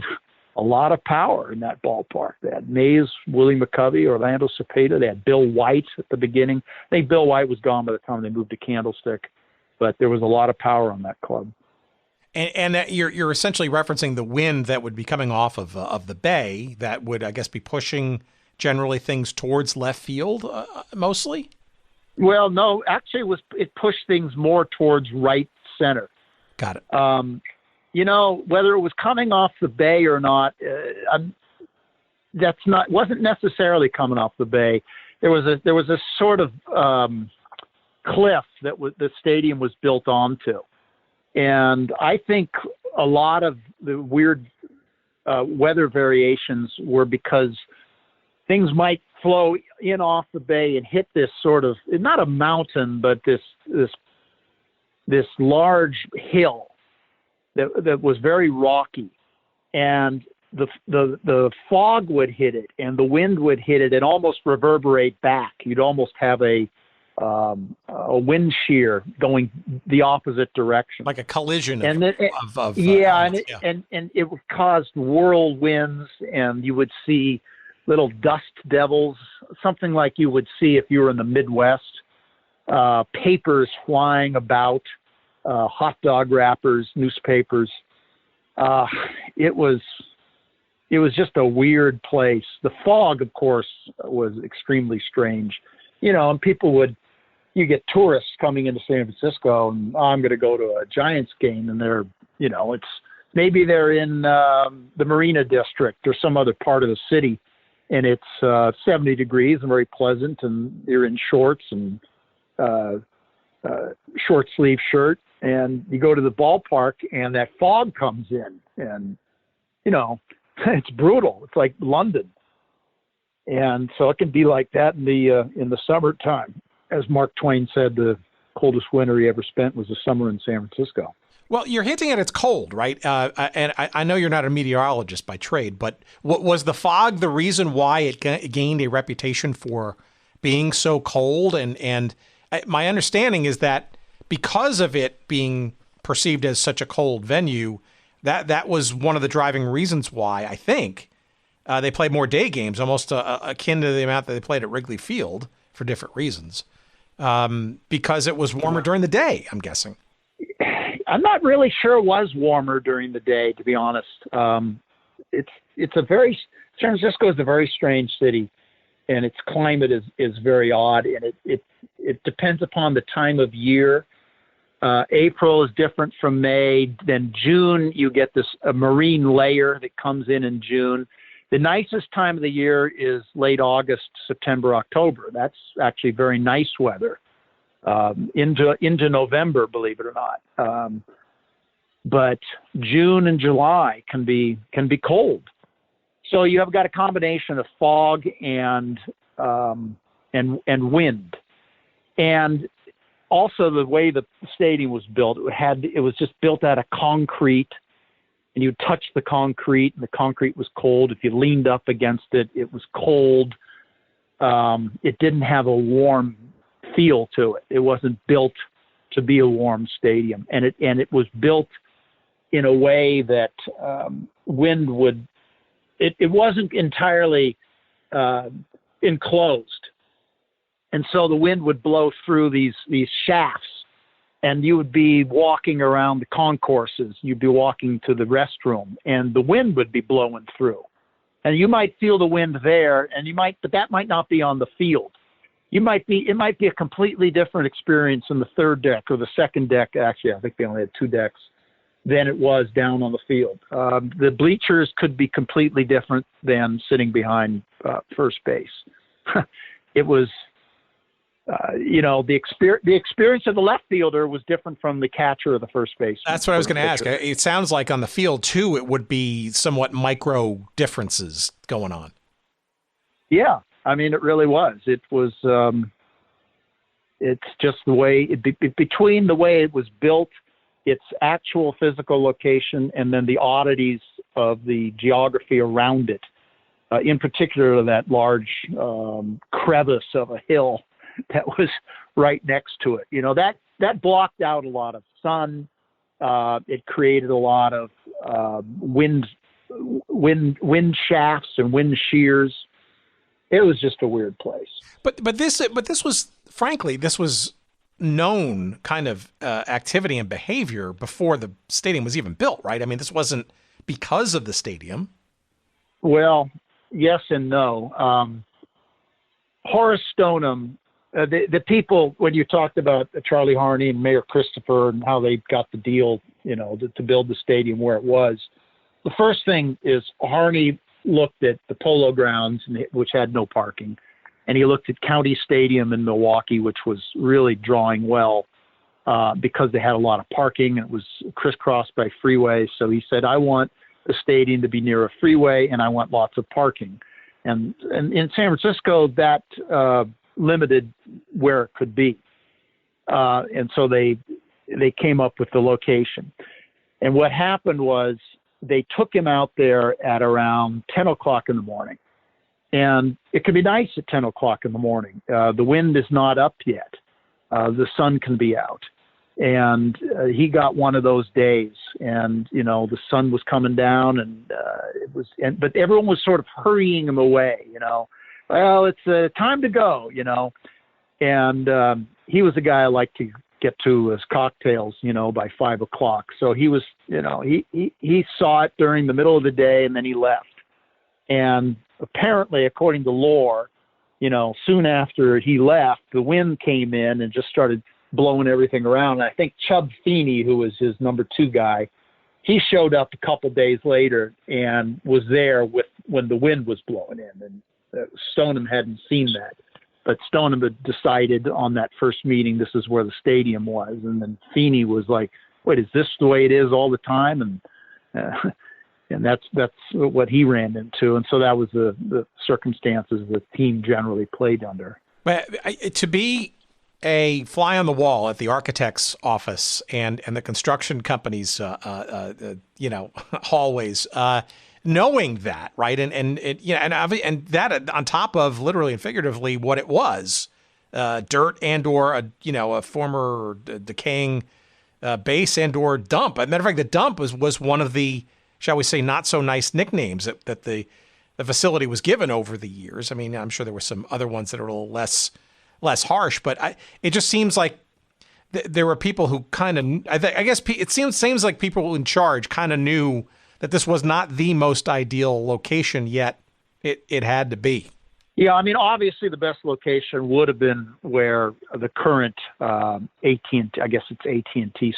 a lot of power in that ballpark. They had Mays, Willie McCovey, Orlando Cepeda. They had Bill White at the beginning. I think Bill White was gone by the time they moved to Candlestick, but there was a lot of power on that club. And you're essentially referencing the wind that would be coming off of the bay that would, I guess, be pushing generally things towards left field mostly? Well, no, actually it pushed things more towards right center. Got it. Whether it was coming off the bay or not, wasn't necessarily coming off the bay. There was a sort of cliff that the stadium was built onto, and I think a lot of the weird weather variations were because things might flow in off the bay and hit this sort of, not a mountain, but this large hill that was very rocky, and the fog would hit it and the wind would hit it and almost reverberate back. You'd almost have a wind shear going the opposite direction, like a collision. And it caused whirlwinds, and you would see little dust devils, something like you would see if you were in the Midwest. Papers flying about, hot dog wrappers, newspapers. It was just a weird place. The fog, of course, was extremely strange. And you get tourists coming into San Francisco, and I'm going to go to a Giants game, and they're in the Marina District or some other part of the city, and it's 70 degrees and very pleasant, and you're in shorts and short sleeve shirt, and you go to the ballpark and that fog comes in, and it's brutal. It's like London. And so it can be like that in the summertime. As Mark Twain said, the coldest winter he ever spent was the summer in San Francisco. Well, you're hinting at it's cold, right? And I know you're not a meteorologist by trade, but was the fog the reason why it gained a reputation for being so cold? And my understanding is that because of it being perceived as such a cold venue, that was one of the driving reasons why, I think, they played more day games, almost akin to the amount that they played at Wrigley Field for different reasons, because it was warmer during the day, I'm guessing. I'm not really sure it was warmer during the day, to be honest. San Francisco is a very strange city, and its climate is very odd, and it depends upon the time of year. April is different from May. Then June, you get a marine layer that comes in June. The nicest time of the year is late August, September, October. That's actually very nice weather into November, believe it or not. But June and July can be cold. So you have got a combination of fog and wind, and also the way the stadium was built. It was just built out of concrete. And you touch the concrete, and the concrete was cold. If you leaned up against it, it was cold. It didn't have a warm feel to it. It wasn't built to be a warm stadium, and it was built in a way that wind would. It wasn't entirely enclosed, and so the wind would blow through these shafts. And you would be walking around the concourses. You'd be walking to the restroom, and the wind would be blowing through. And you might feel the wind there, but that might not be on the field. It might be a completely different experience in the third deck or the second deck. Actually, I think they only had 2 decks than it was down on the field. The bleachers could be completely different than sitting behind first base. It was, the experience of the left fielder was different from the catcher or the first base. That's what I was going to ask. It sounds like on the field too, it would be somewhat micro differences going on. Yeah. I mean, it really was. It was, it's just the way, between the way it was built, its actual physical location, and then the oddities of the geography around it. In particular, that large crevice of a hill that was right next to it. That blocked out a lot of sun. It created a lot of wind shafts and wind shears. It was just a weird place. But this was, frankly, this was known kind of activity and behavior before the stadium was even built, right? I mean, this wasn't because of the stadium. Well, yes and no. Horace Stoneham, the people, when you talked about Charlie Harney and Mayor Christopher and how they got the deal, to build the stadium where it was, the first thing is Harney looked at the Polo Grounds, which had no parking, and he looked at County Stadium in Milwaukee, which was really drawing well because they had a lot of parking and it was crisscrossed by freeways. So he said, I want the stadium to be near a freeway and I want lots of parking. And in San Francisco, that limited where it could be. And so they came up with the location. And what happened was they took him out there at around 10 o'clock in the morning. And it can be nice at 10 o'clock in the morning. The wind is not up yet. The sun can be out. And he got one of those days. And, the sun was coming down and but everyone was sort of hurrying him away, Well, it's time to go, And he was a guy I liked to get to his cocktails, by 5 o'clock. So he was, he saw it during the middle of the day and then he left. And apparently, according to lore, soon after he left, the wind came in and just started blowing everything around. And I think Chubb Feeney, who was his number 2 guy, he showed up a couple days later and was there when the wind was blowing in. And Stoneham hadn't seen that. But Stoneham had decided on that first meeting this is where the stadium was. And then Feeney was like, wait, is this the way it is all the time? And that's what he ran into. And so that was the circumstances the team generally played under. But to be a fly on the wall at the architect's office and the construction company's, hallways, knowing that, right. And that on top of literally and figuratively what it was, dirt and or a former decaying base and or dump. As a matter of fact, the dump was one of the, shall we say, not so nice nicknames that the facility was given over the years. I mean, I'm sure there were some other ones that are a little less harsh, but it just seems like there were people who kind of, I guess it seems like people in charge kind of knew that this was not the most ideal location, yet it had to be. Yeah, I mean, obviously the best location would have been where the current AT&T, I guess it's AT&T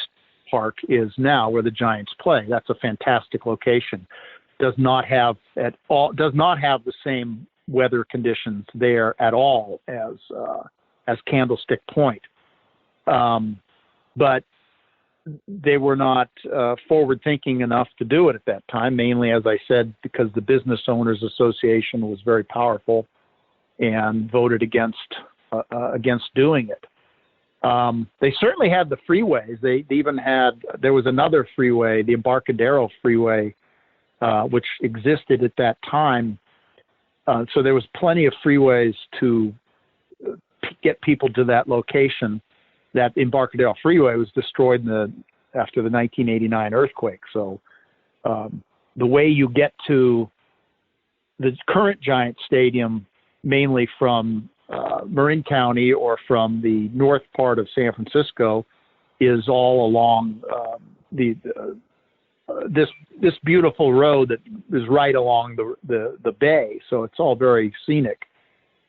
Park is now, where the Giants play. That's a fantastic location. Does not have the same weather conditions there at all as Candlestick Point. But they were not forward thinking enough to do it at that time, mainly, as I said, because the Business Owners Association was very powerful and voted against doing it. They certainly had the freeways. They even there was another freeway, the Embarcadero Freeway, which existed at that time. So there was plenty of freeways to get people to that location. That Embarcadero Freeway was destroyed after the 1989 earthquake. So the way you get to the current Giant Stadium, mainly from Marin County or from the north part of San Francisco, is all along this beautiful road that is right along the bay, so it's all very scenic.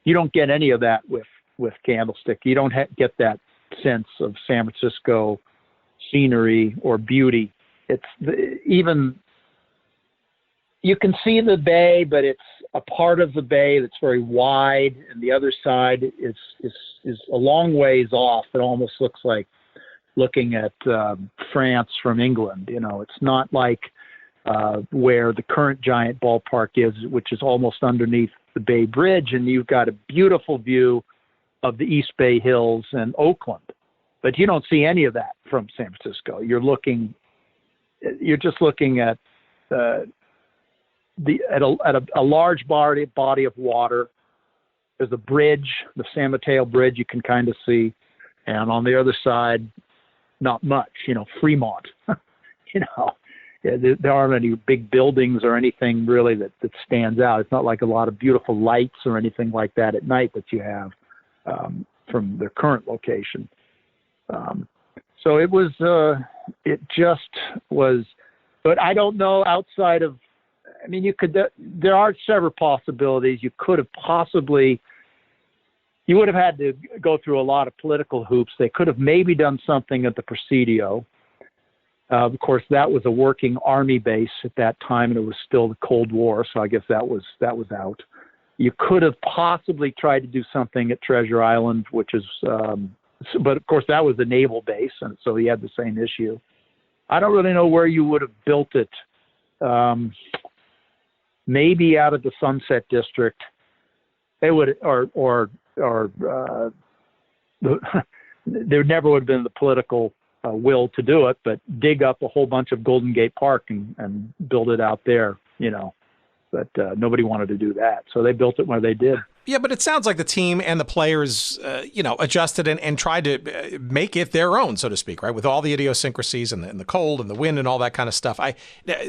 You don't get any of that with Candlestick. You don't get that sense of San Francisco scenery or beauty. Even you can see the bay, but it's a part of the bay that's very wide, and the other side is a long ways off. It almost looks like looking at France from England. It's not like where the current Giant ballpark is, which is almost underneath the Bay Bridge, and you've got a beautiful view of the East Bay Hills and Oakland. But you don't see any of that from San Francisco. You're just looking at a large body of water. There's a bridge, the San Mateo Bridge, you can kind of see, and on the other side, not much. Fremont. There aren't any big buildings or anything really that stands out. It's not like a lot of beautiful lights or anything like that at night that you have from their current location. So it just was, but I don't know outside of, there are several possibilities. You would have had to go through a lot of political hoops. They could have maybe done something at the Presidio. Of course, that was a working army base at that time, and it was still the Cold War, so I guess that was out. You could have possibly tried to do something at Treasure Island, which is, but of course that was a naval base, and so you had the same issue. I don't really know where you would have built it. Maybe out of the Sunset District. They would, or there never would have been the political will to do it, but dig up a whole bunch of Golden Gate Park and build it out there, but nobody wanted to do that. So they built it where they did. Yeah, but it sounds like the team and the players, adjusted and tried to make it their own, so to speak, right? With all the idiosyncrasies and the cold and the wind and all that kind of stuff.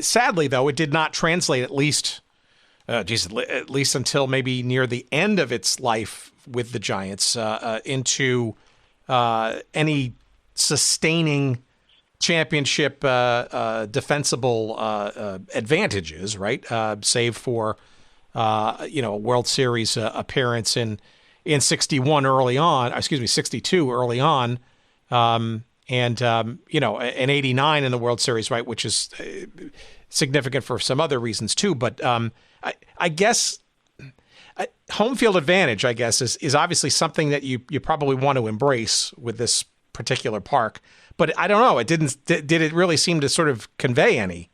Sadly, though, it did not translate at least until maybe near the end of its life with the Giants into any sustaining championship defensible advantages, right? Save for a World Series appearance in 61 early on, 62 early on, and an 89 in the World Series, right, which is significant for some other reasons too. But I guess home field advantage, I guess, is obviously something that you probably want to embrace with this particular park. But I don't know. Did it really seem to sort of convey any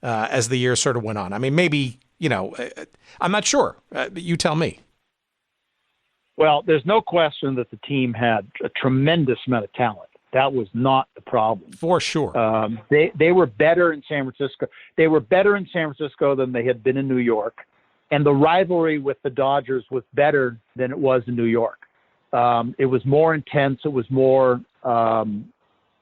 as the years sort of went on? Maybe, I'm not sure. You tell me. Well, there's no question that the team had a tremendous amount of talent. That was not the problem. For sure. They were better in San Francisco. They were better in San Francisco than they had been in New York. And the rivalry with the Dodgers was better than it was in New York. It was more intense. It was more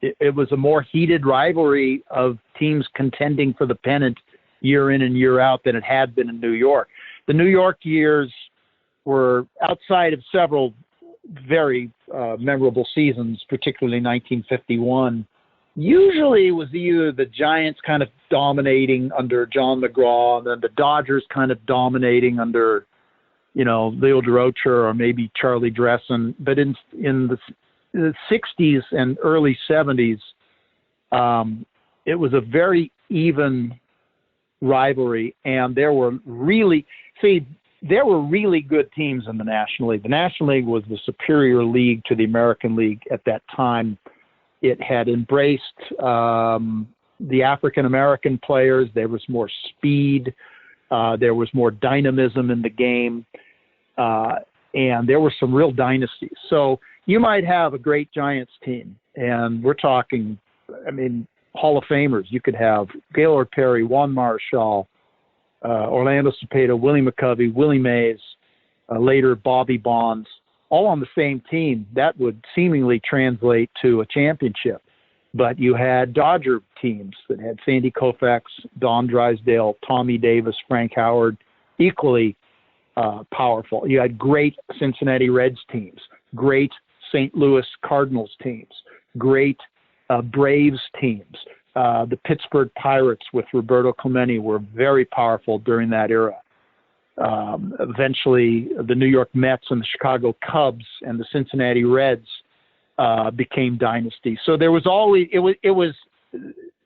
it was a more heated rivalry of teams contending for the pennant year in and year out than it had been in New York. The New York years were, outside of several very memorable seasons, particularly 1951, usually it was either the Giants kind of dominating under John McGraw and then the Dodgers kind of dominating under, Leo Durocher or maybe Charlie Dressen. But in the 60s and early 70s, it was a very even rivalry, and there were really good teams in the National League. The National League was the superior league to the American League at that time. It had embraced the African-American players. There was more speed. There was more dynamism in the game. And there were some real dynasties. So you might have a great Giants team, and we're talking, Hall of Famers. You could have Gaylord Perry, Juan Marichal, Orlando Cepeda, Willie McCovey, Willie Mays, later Bobby Bonds, all on the same team. That would seemingly translate to a championship. But you had Dodger teams that had Sandy Koufax, Don Drysdale, Tommy Davis, Frank Howard, equally powerful. You had great Cincinnati Reds teams, great St. Louis Cardinals teams, great Braves teams, The Pittsburgh Pirates with Roberto Clemente were very powerful during that era. Eventually, the New York Mets and the Chicago Cubs and the Cincinnati Reds became dynasties. So there was always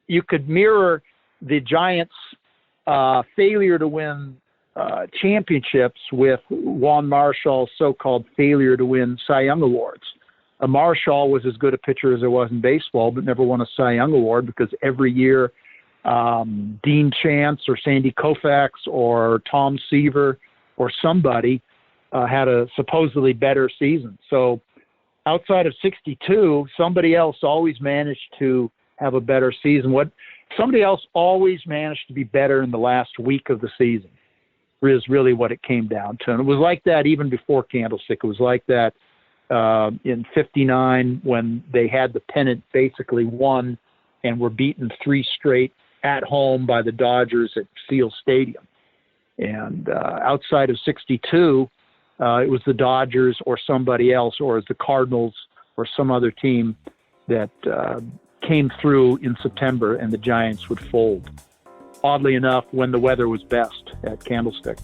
you could mirror the Giants' failure to win championships with Juan Marshall's so-called failure to win Cy Young awards. Marshall was as good a pitcher as there was in baseball, but never won a Cy Young award because every year Dean Chance or Sandy Koufax or Tom Seaver or somebody had a supposedly better season. So outside of 62, somebody else always managed to have a better season. Somebody else always managed to be better in the last week of the season is really what it came down to. And it was like that even before Candlestick. It was like that in 59 when they had the pennant basically won and were beaten 3 straight at home by the Dodgers at Seal Stadium. And outside of 62, it was the Dodgers or somebody else, or the Cardinals or some other team that came through in September and the Giants would fold. Oddly enough, when the weather was best at Candlestick.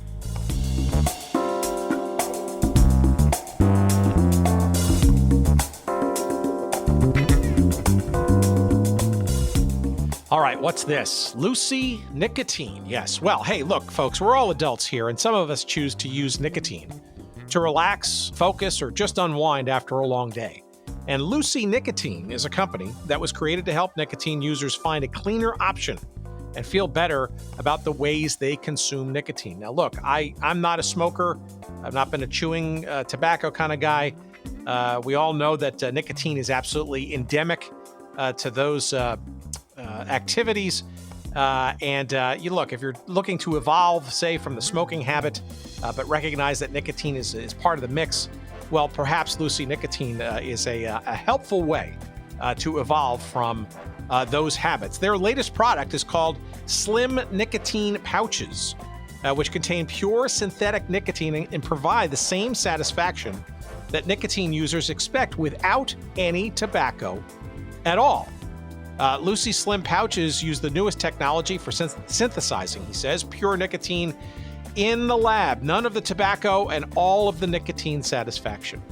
All right, what's this? Lucy nicotine. Yes. Well, hey, look, folks, we're all adults here, and some of us choose to use nicotine to relax, focus, or just unwind after a long day. And Lucy Nicotine is a company that was created to help nicotine users find a cleaner option and feel better about the ways they consume nicotine. Now, look, I'm not a smoker. I've not been a chewing tobacco kind of guy. We all know that nicotine is absolutely endemic to those activities. You look, if you're looking to evolve, say, from the smoking habit, but recognize that nicotine is part of the mix, well, perhaps Lucy Nicotine is a helpful way to evolve from those habits. Their latest product is called Slim Nicotine Pouches, which contain pure synthetic nicotine and provide the same satisfaction that nicotine users expect without any tobacco at all. Lucy Slim Pouches use the newest technology for synthesizing, he says, pure nicotine in the lab. None of the tobacco and all of the nicotine satisfaction.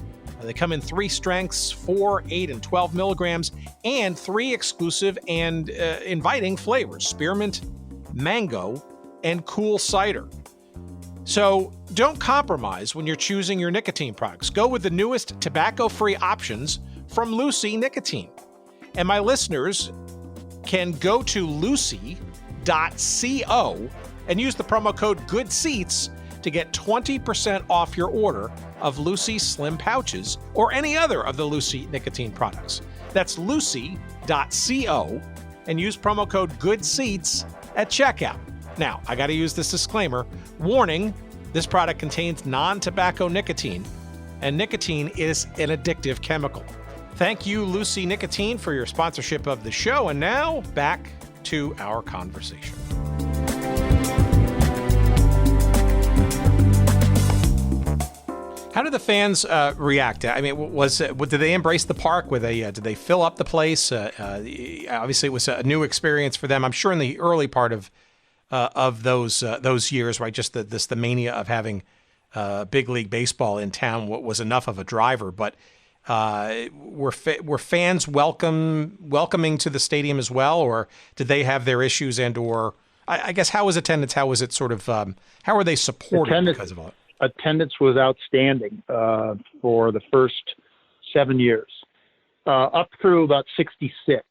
They come in 3 strengths, 4, 8, and 12 milligrams, and 3 exclusive and inviting flavors, spearmint, mango, and cool cider. So don't compromise when you're choosing your nicotine products. Go with the newest tobacco-free options from Lucy Nicotine. And my listeners can go to lucy.co and use the promo code GOODSEATS to get 20% off your order of Lucy Slim Pouches or any other of the Lucy nicotine products. That's lucy.co and use promo code GOODSEATS at checkout. Now, I got to use this disclaimer. Warning, this product contains non-tobacco nicotine, and nicotine is an addictive chemical. Thank you, Lucy Nicotine, for your sponsorship of the show. And now, back to our conversation. How did the fans react? I mean, did they embrace the park? Did they fill up the place? Obviously, it was a new experience for them. I'm sure in the early part of those years, right? Just the mania of having big league baseball in town was enough of a driver. But were fans welcoming to the stadium as well, or did they have their issues or I guess how was attendance? How was it sort of? How were they supported because of all it? Attendance was outstanding for the first 7 years, up through about 66,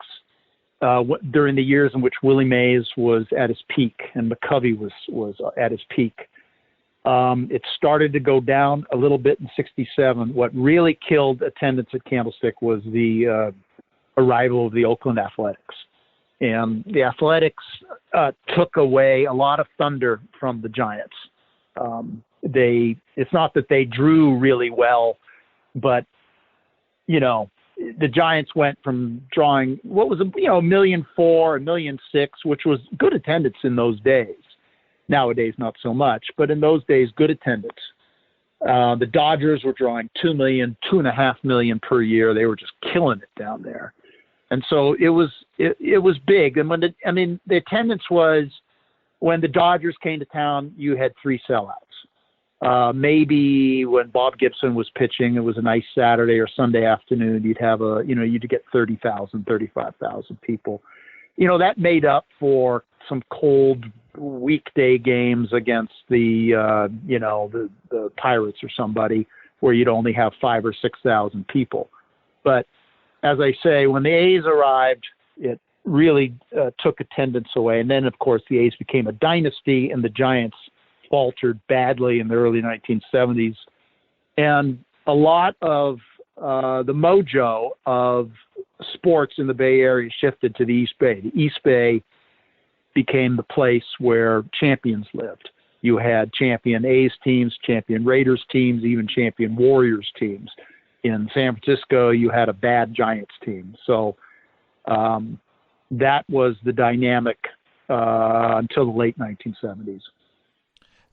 during the years in which Willie Mays was at his peak and McCovey was at his peak. It started to go down a little bit in 67. What really killed attendance at Candlestick was the arrival of the Oakland Athletics. And the Athletics took away a lot of thunder from the Giants. It's not that they drew really well, but, the Giants went from drawing, what was $1.4 million, $1.6 million, which was good attendance in those days. Nowadays, not so much, but in those days, good attendance. The Dodgers were drawing $2 million, $2.5 million per year. They were just killing it down there. And so it was big. And the attendance was, when the Dodgers came to town, you had 3 sellouts. Maybe when Bob Gibson was pitching, it was a nice Saturday or Sunday afternoon, you'd have you'd get 30,000, 35,000 people. That made up for some cold weekday games against the Pirates or somebody, where you'd only have 5,000 or 6,000 people. But as I say, when the A's arrived, it really took attendance away. And then, of course, the A's became a dynasty, and the Giants faltered badly in the early 1970s. And a lot of the mojo of sports in the Bay Area shifted to the East Bay. The East Bay became the place where champions lived. You had champion A's teams, champion Raiders teams, even champion Warriors teams. In San Francisco, you had a bad Giants team. So that was the dynamic until the late 1970s.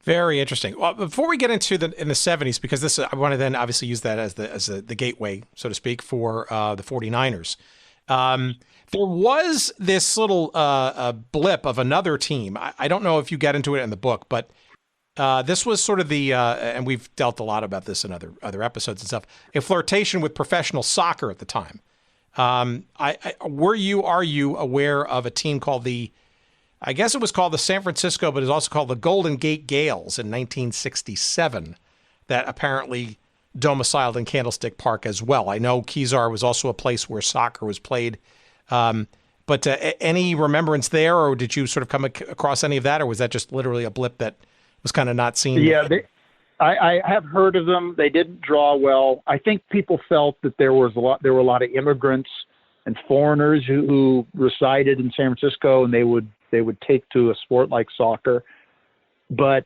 Very interesting. Well, before we get into in the 70s, because I want to then obviously use that as the gateway, so to speak, for the 49ers. There was this little blip of another team. I don't know if you get into it in the book, but this was sort of the, and we've dealt a lot about this in other episodes and stuff, a flirtation with professional soccer at the time. Are you aware of a team called I guess it was called the San Francisco, but it's also called the Golden Gate Gales in 1967, that apparently domiciled in Candlestick Park as well. I know Kezar was also a place where soccer was played. But any remembrance there, or did you sort of come across any of that, or was that just literally a blip that was kind of not seen? Yeah, I have heard of them. They didn't draw well. I think people felt that there were a lot of immigrants and foreigners who resided in San Francisco, and they would take to a sport like soccer. But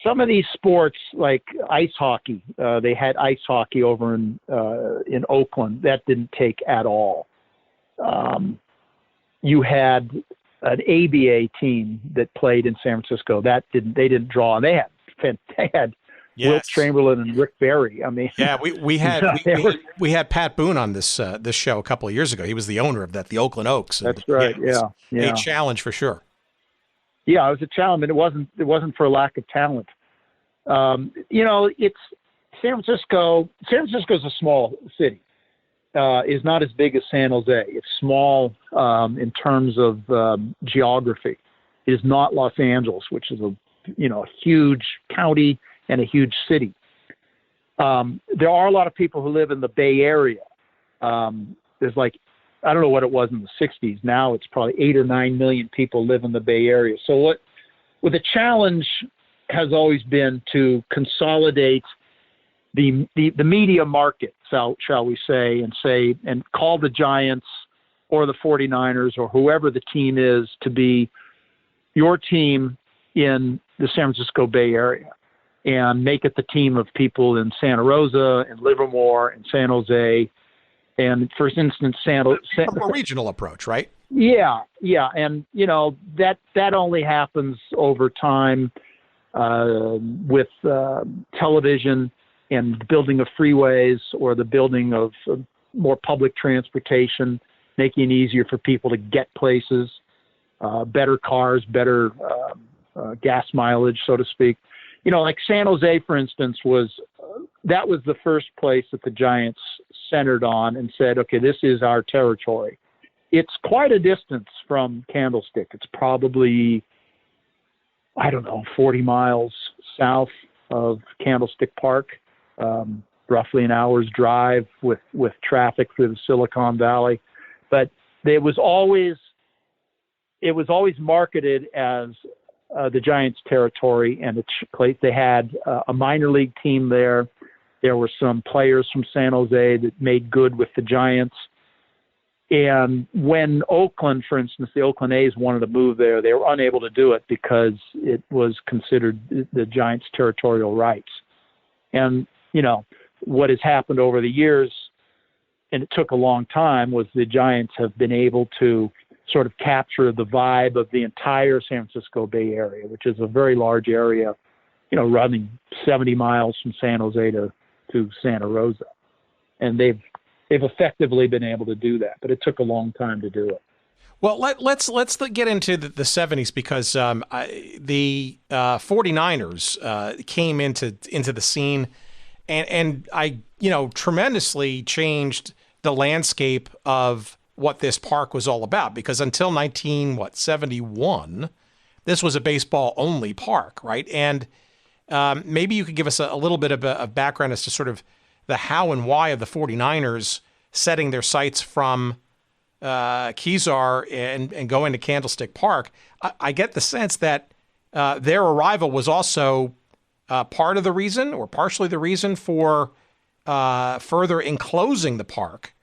some of these sports, like ice hockey, they had ice hockey over in Oakland. That didn't take at all. You had an ABA team that played in San Francisco. They didn't draw. And they had yes. Wilt Chamberlain and Rick Barry. I mean, yeah, we had Pat Boone on this show a couple of years ago. He was the owner of the Oakland Oaks. That's right. Yeah, a challenge for sure. Yeah, it was a challenge, and it wasn't for a lack of talent. It's San Francisco. San Francisco is a small city. Is not as big as San Jose. It's small in terms of geography. It is not Los Angeles, which is a huge county and a huge city. There are a lot of people who live in the Bay Area. There's I don't know what it was in the 60s. Now it's probably 8 or 9 million people live in the Bay Area. So the challenge has always been to consolidate the media market, shall we say, and call the Giants or the 49ers or whoever the team is to be your team in the San Francisco Bay Area, and make it the team of people in Santa Rosa and Livermore and San Jose. And for instance, a regional approach, right? Yeah. And, that only happens over time with television and building of freeways or the building of more public transportation, making it easier for people to get places, better cars, better gas mileage, so to speak. Like San Jose, for instance, was the first place that the Giants centered on and said, okay, this is our territory. It's quite a distance from Candlestick. It's probably, 40 miles south of Candlestick Park, roughly an hour's drive with traffic through the Silicon Valley. But it was always marketed as the Giants' territory, and they had a minor league team there. There were some players from San Jose that made good with the Giants. And when Oakland, for instance, the Oakland A's wanted to move there, they were unable to do it because it was considered the Giants' territorial rights. And, what has happened over the years, and it took a long time, was the Giants have been able to sort of capture the vibe of the entire San Francisco Bay Area, which is a very large area, running 70 miles from San Jose to Santa Rosa. And they've they've effectively been able to do that, but it took a long time to do it. Well, let's get into the 70s because the 49ers came into the scene and I tremendously changed the landscape of what this park was all about, because until 1971, this was a baseball only park, right? And maybe you could give us a little bit of a background as to sort of the how and why of the 49ers setting their sights from Kezar and going to Candlestick Park. I get the sense that their arrival was also part of the reason, or partially the reason, for further enclosing the park,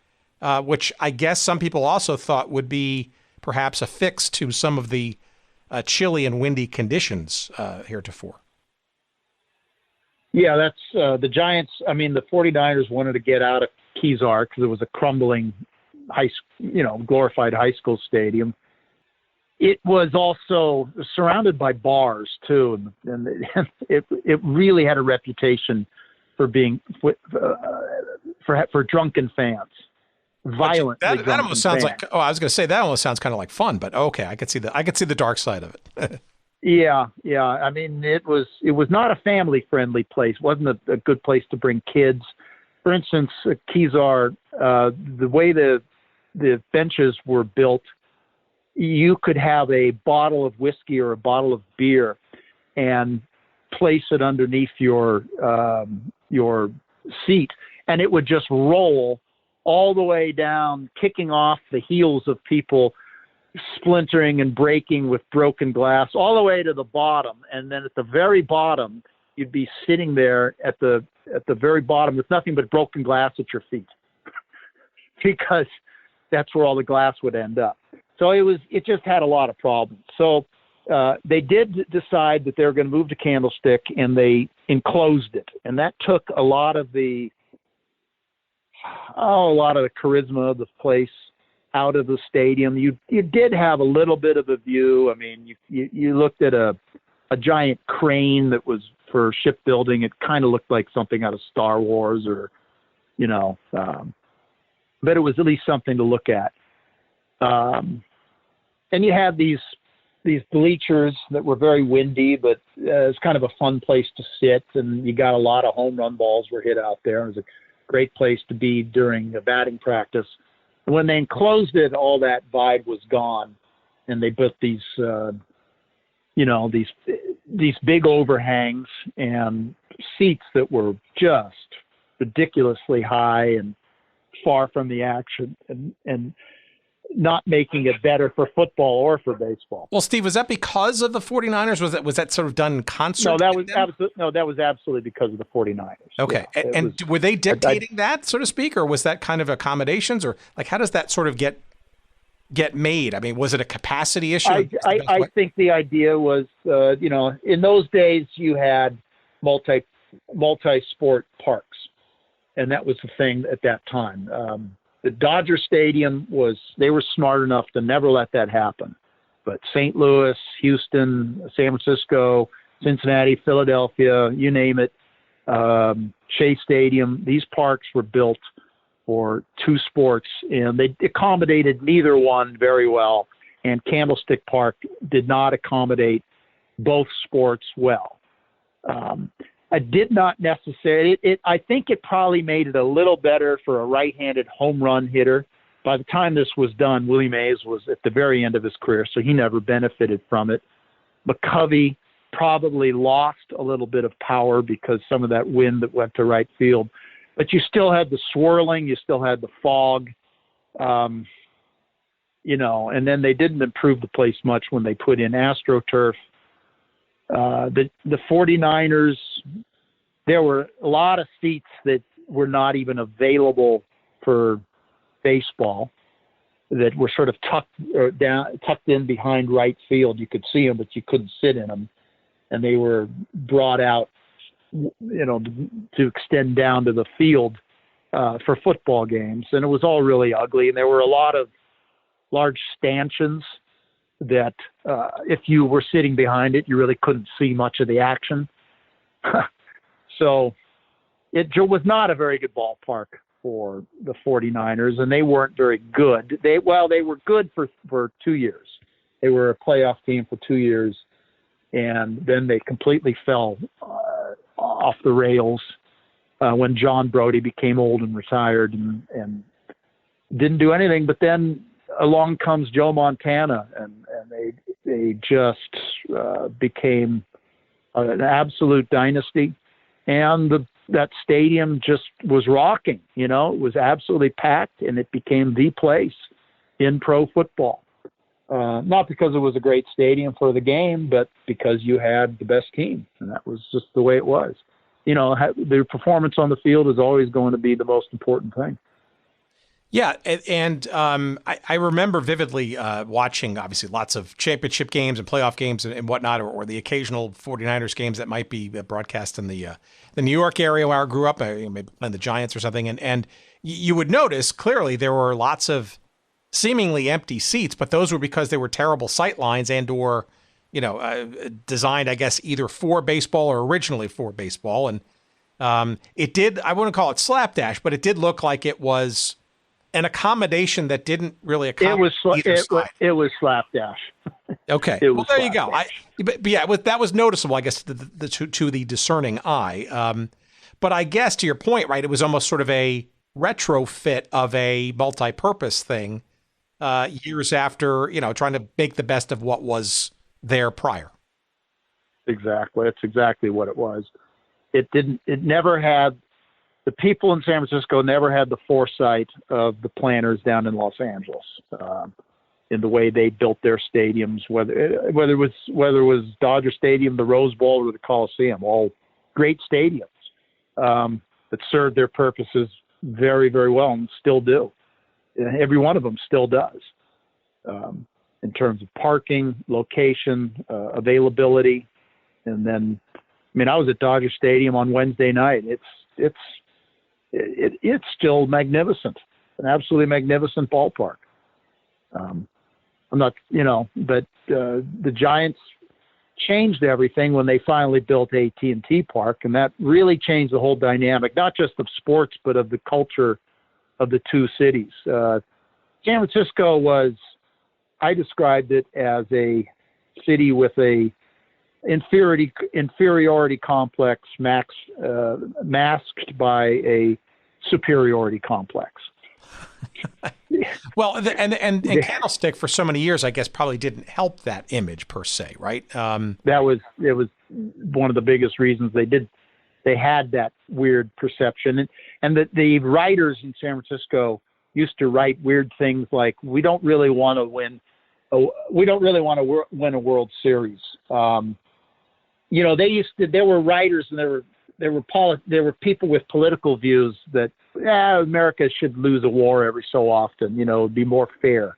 which I guess some people also thought would be perhaps a fix to some of the chilly and windy conditions heretofore. Yeah, that's the Giants. I mean, the 49ers wanted to get out of Kezar because it was a crumbling glorified high school stadium. It was also surrounded by bars too, and it really had a reputation for being for drunken fans, violent. That almost sounds like. Oh, I was going to say that almost sounds kind of like fun, but okay, I could see the dark side of it. Yeah. I mean, it was not a family friendly place. It wasn't a good place to bring kids. For instance, Kezar, the way the benches were built, you could have a bottle of whiskey or a bottle of beer and place it underneath your seat, and it would just roll all the way down, kicking off the heels of people, splintering and breaking with broken glass all the way to the bottom. And then at the very bottom, you'd be sitting there at the very bottom with nothing but broken glass at your feet because that's where all the glass would end up. So it just had a lot of problems. So they did decide that they were going to move to Candlestick, and they enclosed it. And that took a lot of the charisma of the place out of the stadium. You did have a little bit of a view. I mean, you looked at a giant crane that was for shipbuilding. It kind of looked like something out of Star Wars, or but it was at least something to look at. And you had these bleachers that were very windy, but it's kind of a fun place to sit, and you got a lot of home run balls were hit out there. It was a great place to be during a batting practice. When they enclosed it, all that vibe was gone, and they built these big overhangs and seats that were just ridiculously high and far from the action, and not making it better for football or for baseball. Well, Steve, was that because of the 49ers? Was that sort of done in concert? No, that was absolutely because of the 49ers. Okay. Yeah, and were they dictating that, so to speak, or was that kind of accommodations, or like how does that sort of get made? I mean, was it a capacity issue? I think the idea was, in those days you had multi-sport parks, and that was the thing at that time. The Dodger Stadium they were smart enough to never let that happen. But St. Louis, Houston, San Francisco, Cincinnati, Philadelphia, you name it, Shea Stadium, these parks were built for two sports, and they accommodated neither one very well. And Candlestick Park did not accommodate both sports well. I did not necessarily. I think it probably made it a little better for a right-handed home run hitter. By the time this was done, Willie Mays was at the very end of his career, so he never benefited from it. McCovey probably lost a little bit of power because some of that wind that went to right field. But you still had the swirling, you still had the fog, and then they didn't improve the place much when they put in AstroTurf. The 49ers, there were a lot of seats that were not even available for baseball, that were sort of tucked in behind right field. You could see them, but you couldn't sit in them. And they were brought out, to extend down to the field for football games. And it was all really ugly. And there were a lot of large stanchions that if you were sitting behind it, you really couldn't see much of the action. So it was not a very good ballpark. for the 49ers, and they weren't very good. They were good for 2 years. They were a playoff team for 2 years, and then they completely fell off the rails when John Brody became old and retired and didn't do anything. But then along comes Joe Montana, and they just became an absolute dynasty, and that stadium just was rocking. It was absolutely packed, and it became the place in pro football. Not because it was a great stadium for the game, but because you had the best team, and that was just the way it was. Their performance on the field is always going to be the most important thing. Yeah, and I remember vividly watching, obviously, lots of championship games and playoff games and whatnot, or the occasional 49ers games that might be broadcast in the New York area where I grew up, maybe playing the Giants or something. And you would notice clearly there were lots of seemingly empty seats, but those were because they were terrible sight lines and or, designed, I guess, either for baseball or originally for baseball. And it did, I wouldn't call it slapdash, but it did look like it was an accommodation that didn't really accommodate either side. It was slapdash. Okay. Well, there you go. But yeah, that was noticeable, I guess, to the discerning eye. But I guess to your point, right, it was almost sort of a retrofit of a multi-purpose thing years after, trying to make the best of what was there prior. Exactly. That's exactly what it was. It never had, the people in San Francisco never had the foresight of the planners down in Los Angeles in the way they built their stadiums, whether it was Dodger Stadium, the Rose Bowl, or the Coliseum, all great stadiums that served their purposes very, very well and still do. Every one of them still does in terms of parking, location, availability. And then, I was at Dodger Stadium on Wednesday night. It's still magnificent, an absolutely magnificent ballpark. I'm not, but the Giants changed everything when they finally built AT&T Park, and that really changed the whole dynamic, not just of sports, but of the culture of the two cities. San Francisco was, I described it as a city with a inferiority complex masked by a superiority complex. Well, and Candlestick for so many years, I guess, probably didn't help that image per se, right? It was one of the biggest reasons they had that weird perception, and the writers in San Francisco used to write weird things like, we don't really want to win a World Series. There were writers and there were people with political views that America should lose a war every so often, it'd be more fair,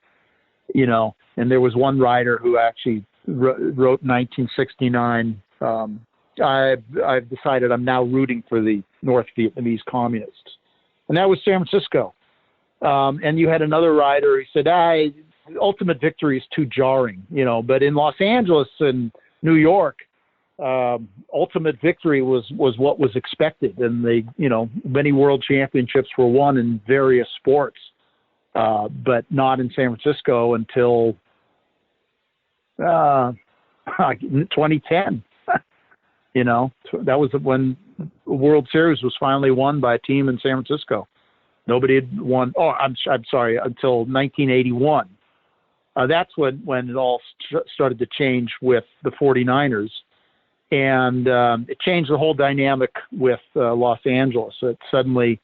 and there was one writer who actually wrote in 1969, I've decided I'm now rooting for the North Vietnamese communists. And that was San Francisco. And you had another writer who said, ultimate victory is too jarring, but in Los Angeles and New York, ultimate victory was what was expected. And many world championships were won in various sports, but not in San Francisco until 2010. That was when the World Series was finally won by a team in San Francisco. Nobody had won. Oh, I'm sorry, until 1981. That's when it all started to change with the 49ers. And it changed the whole dynamic with Los Angeles. It suddenly,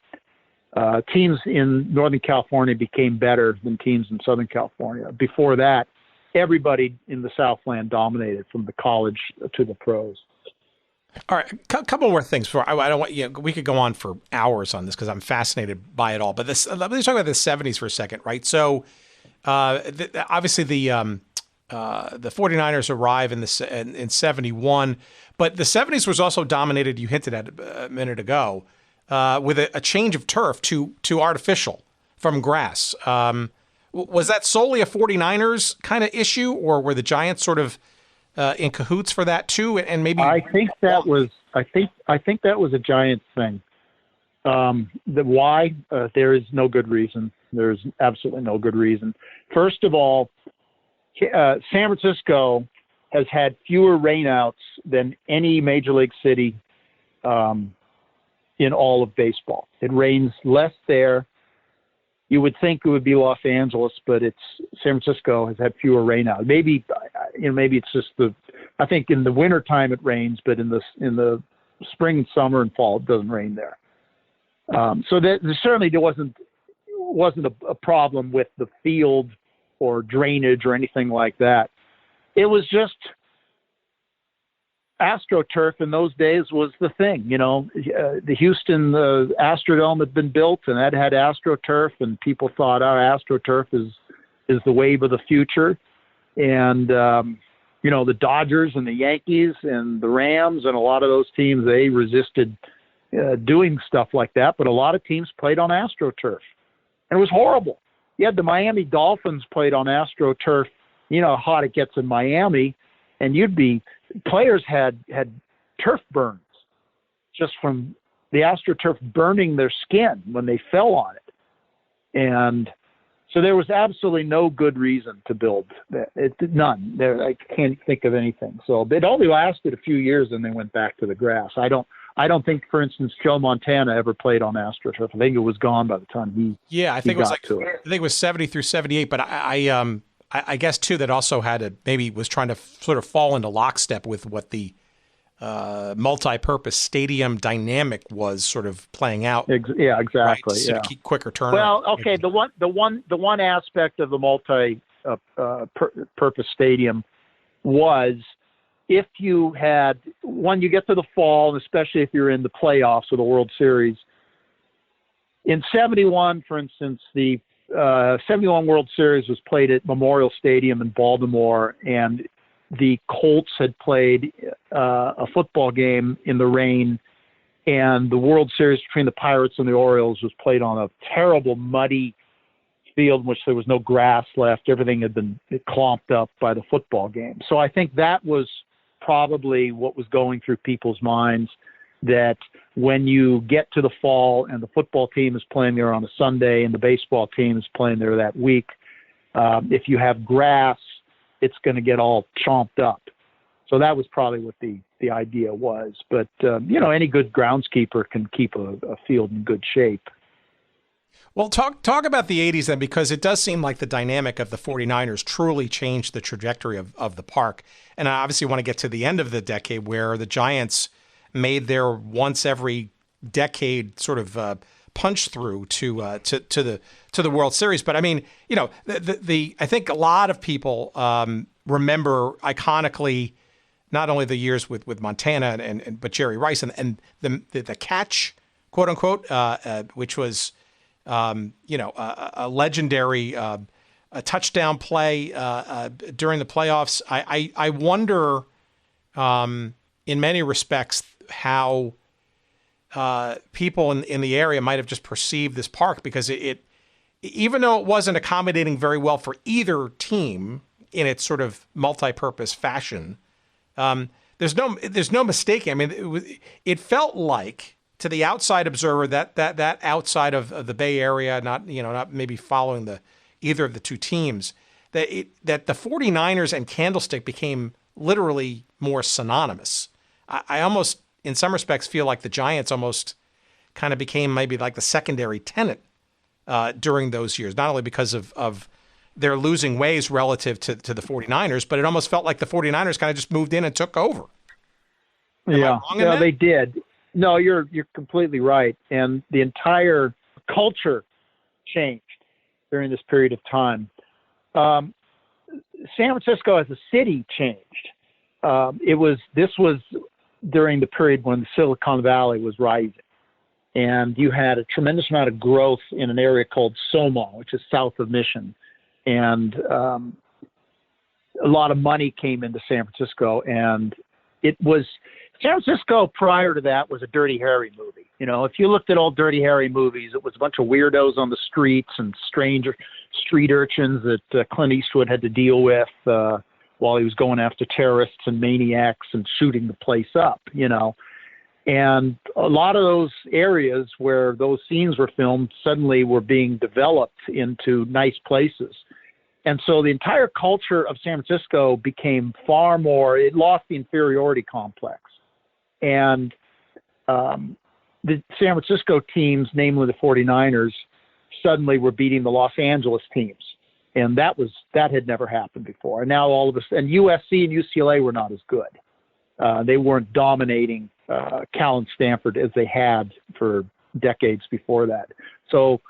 teams in Northern California became better than teams in Southern California. Before that, everybody in the Southland dominated, from the college to the pros. All right, a couple more things. I don't want we could go on for hours on this because I'm fascinated by it all. But let me talk about the 70s for a second, right? So obviously the 49ers arrive in 71, but the 70s was also dominated, you hinted at a minute ago, with a change of turf to artificial from grass. Was that solely a 49ers kind of issue, or were the Giants sort of in cahoots for that too? And maybe I think that was a Giants thing. Why? There is no good reason. There's absolutely no good reason. First of all, San Francisco has had fewer rainouts than any major league city in all of baseball. It rains less there. You would think it would be Los Angeles, but San Francisco has had fewer rainouts. Maybe it's just I think in the wintertime it rains, but in the spring, summer, and fall it doesn't rain there. So there certainly wasn't a problem with the field or drainage or anything like that. It was just Astroturf in those days was the thing. The Houston Astrodome had been built, and that had Astroturf, and people thought our Astroturf is the wave of the future. And the Dodgers and the Yankees and the Rams and a lot of those teams, they resisted doing stuff like that, but a lot of teams played on AstroTurf, and it was horrible. You had the Miami Dolphins played on AstroTurf. You know how hot it gets in Miami, and players had turf burns just from the AstroTurf burning their skin when they fell on it. And so there was absolutely no good reason to build it. None. I can't think of anything. So it only lasted a few years, and they went back to the grass. I don't think, for instance, Joe Montana ever played on AstroTurf. I think it was gone by the time he. Yeah, I think it was 70 through 78. But I guess too that also was trying to sort of fall into lockstep with what the multi-purpose stadium dynamic was sort of playing out. Yeah, exactly. Right? Sort of keep quicker turnaround. Well, okay. The one aspect of the purpose stadium was, if you when you get to the fall, and especially if you're in the playoffs or the World Series, in 71, for instance, the 71 World Series was played at Memorial Stadium in Baltimore, and the Colts had played a football game in the rain, and the World Series between the Pirates and the Orioles was played on a terrible, muddy field in which there was no grass left. Everything had been clomped up by the football game. So I think that was probably what was going through people's minds, that when you get to the fall and the football team is playing there on a Sunday and the baseball team is playing there that week, if you have grass, it's going to get all chomped up. So that was probably what the idea was. But, any good groundskeeper can keep a field in good shape. Well, talk about the 80s then, because it does seem like the dynamic of the 49ers truly changed the trajectory of the park. And I obviously want to get to the end of the decade where the Giants made their once every decade sort of punch through to the World Series. But I mean, I think a lot of people remember iconically not only the years with Montana but Jerry Rice and the catch, quote unquote, which was a legendary a touchdown play during the playoffs. I wonder in many respects how people in the area might have just perceived this park, because it even though it wasn't accommodating very well for either team in its sort of multi-purpose fashion, there's no mistaking. I mean, it felt like, to the outside observer, that outside of the Bay Area, not maybe following either of the two teams, that the 49ers and Candlestick became literally more synonymous. I almost, in some respects, feel like the Giants almost kind of became maybe like the secondary tenant during those years, not only because of their losing ways relative to the 49ers, but it almost felt like the 49ers kind of just moved in and took over. Yeah, they did. No, you're completely right. And the entire culture changed during this period of time. San Francisco as a city changed. This was during the period when the Silicon Valley was rising. And you had a tremendous amount of growth in an area called Soma, which is south of Mission. And a lot of money came into San Francisco, and San Francisco prior to that was a Dirty Harry movie. If you looked at old Dirty Harry movies, it was a bunch of weirdos on the streets and stranger street urchins that Clint Eastwood had to deal with while he was going after terrorists and maniacs and shooting the place up, And a lot of those areas where those scenes were filmed suddenly were being developed into nice places. And so the entire culture of San Francisco became far more, it lost the inferiority complex. And the San Francisco teams, namely the 49ers, suddenly were beating the Los Angeles teams. And that had never happened before. And now all of us, and USC and UCLA were not as good. They weren't dominating Cal and Stanford as they had for decades before that. So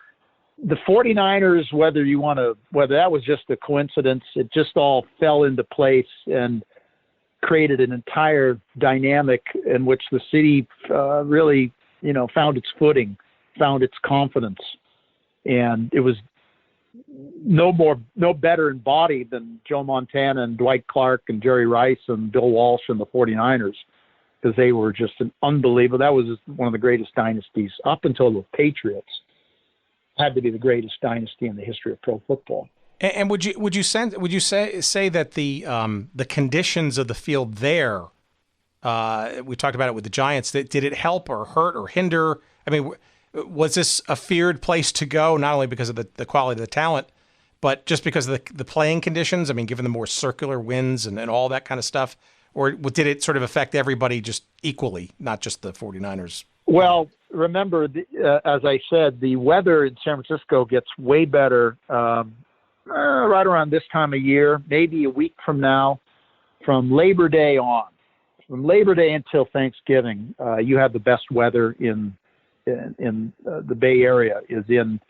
the 49ers, whether that was just a coincidence, it just all fell into place and created an entire dynamic in which the city really, found its footing, found its confidence. And it was no better embodied than Joe Montana and Dwight Clark and Jerry Rice and Bill Walsh and the 49ers, because they were just an unbelievable. That was one of the greatest dynasties up until the Patriots. Had to be the greatest dynasty in the history of pro football. And would you say that the conditions of the field there, we talked about it with the Giants, did it help or hurt or hinder? I mean, was this a feared place to go, not only because of the quality of the talent, but just because of the playing conditions? I mean, given the more circular winds and all that kind of stuff, or did it sort of affect everybody just equally, not just the 49ers? Well, remember, as I said, the weather in San Francisco gets way better right around this time of year, maybe a week from now, from Labor Day on. From Labor Day until Thanksgiving, you have the best weather in the Bay Area is in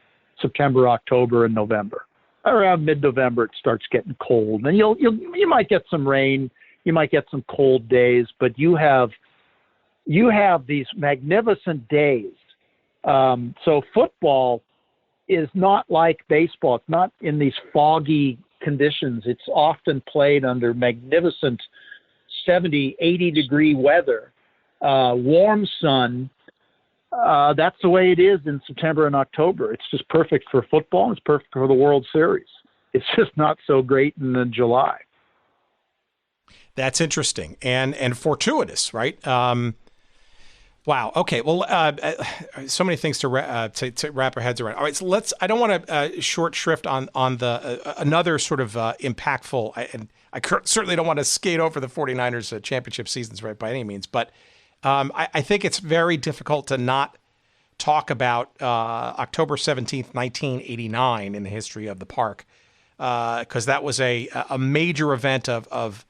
September, October, and November. Around mid-November, it starts getting cold, and you might get some rain, you might get some cold days, but you have these magnificent days. So football is not like baseball. It's not in these foggy conditions. It's often played under magnificent 70, 80-degree weather, warm sun. That's the way it is in September and October. It's just perfect for football. It's perfect for the World Series. It's just not so great in July. That's interesting and fortuitous, right? Wow. Okay. Well, so many things to wrap our heads around. All right. So I don't want to short shrift on the another sort of impactful, and I certainly don't want to skate over the 49ers championship seasons, right, by any means. But I think it's very difficult to not talk about October 17th, 1989 in the history of the park, because that was a major event of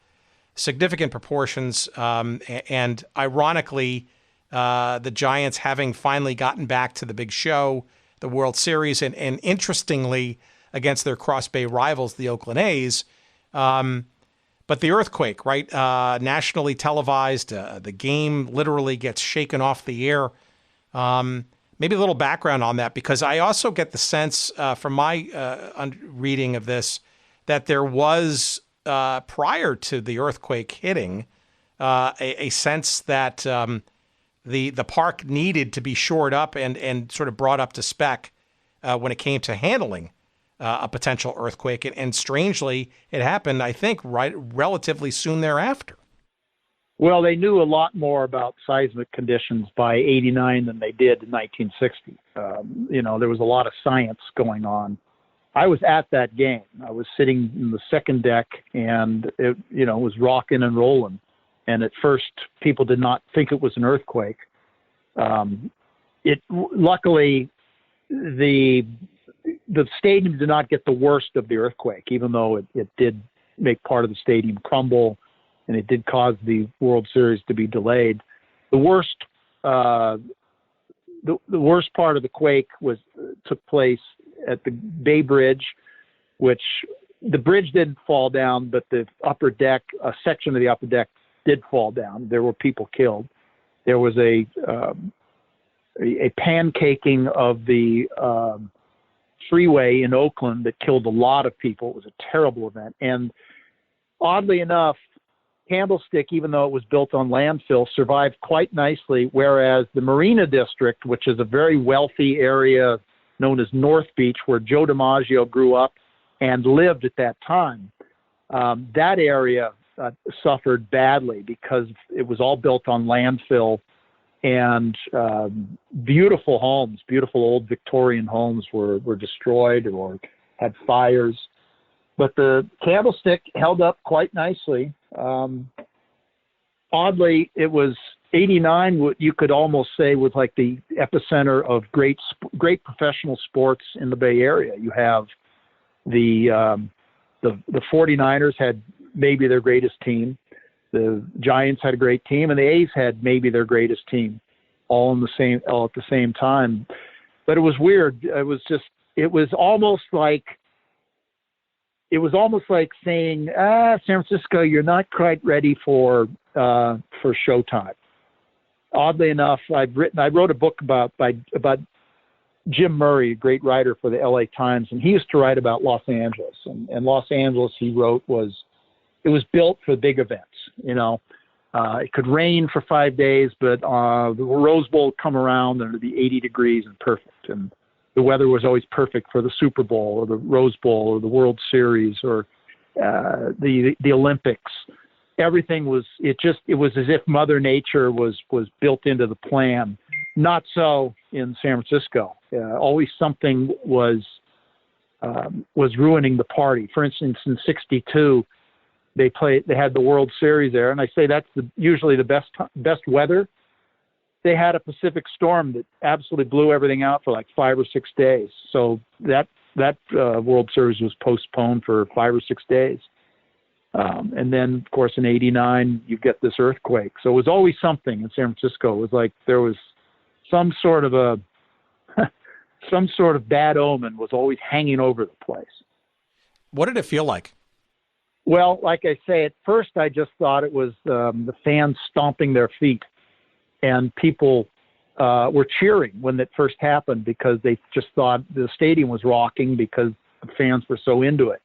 significant proportions, and ironically, the Giants having finally gotten back to the big show, the World Series, and interestingly, against their Cross Bay rivals, the Oakland A's. But the earthquake, right, nationally televised, the game literally gets shaken off the air. Maybe a little background on that, because I also get the sense from my reading of this that there was, prior to the earthquake hitting, a sense that the park needed to be shored up and sort of brought up to spec when it came to handling a potential earthquake. And strangely, it happened, I think, relatively soon thereafter. Well, they knew a lot more about seismic conditions by 89 than they did in 1960. There was a lot of science going on. I was at that game. I was sitting in the second deck, and it was rocking and rolling. And at first, people did not think it was an earthquake. Luckily, the stadium did not get the worst of the earthquake, even though it did make part of the stadium crumble, and it did cause the World Series to be delayed. The worst part of the quake took place at the Bay Bridge, which the bridge didn't fall down, but the upper deck, a section of the upper deck, did fall down. There were people killed. There was a pancaking of the freeway in Oakland that killed a lot of people. It was a terrible event. And oddly enough, Candlestick, even though it was built on landfill, survived quite nicely, whereas the Marina District, which is a very wealthy area known as North Beach, where Joe DiMaggio grew up and lived at that time, that area suffered badly because it was all built on landfill and beautiful homes, beautiful old Victorian homes were destroyed or had fires. But the Candlestick held up quite nicely. Oddly, it was 89, what you could almost say was like the epicenter of great professional sports in the Bay Area. You have the 49ers had maybe their greatest team. The Giants had a great team, and the A's had maybe their greatest team, all at the same time. But it was weird. It was almost like saying, San Francisco, you're not quite ready for showtime. Oddly enough, I wrote a book about Jim Murray, a great writer for the LA Times, and he used to write about Los Angeles. And Los Angeles, he wrote, it was built for big events. It could rain for 5 days, but the Rose Bowl would come around and it'd be 80 degrees and perfect. And the weather was always perfect for the Super Bowl or the Rose Bowl or the World Series or the Olympics. Everything was as if Mother Nature was built into the plan. Not so in San Francisco. Always something was ruining the party. For instance, in '62, they had the World Series there, and I say that's usually the best weather. They had a Pacific storm that absolutely blew everything out for like 5 or 6 days. So that World Series was postponed for 5 or 6 days. And then, of course, in '89, you get this earthquake. So it was always something in San Francisco. It was like there was some sort of bad omen was always hanging over the place. What did it feel like? Well, like I say, at first I just thought it was the fans stomping their feet, and people were cheering when it first happened because they just thought the stadium was rocking because the fans were so into it.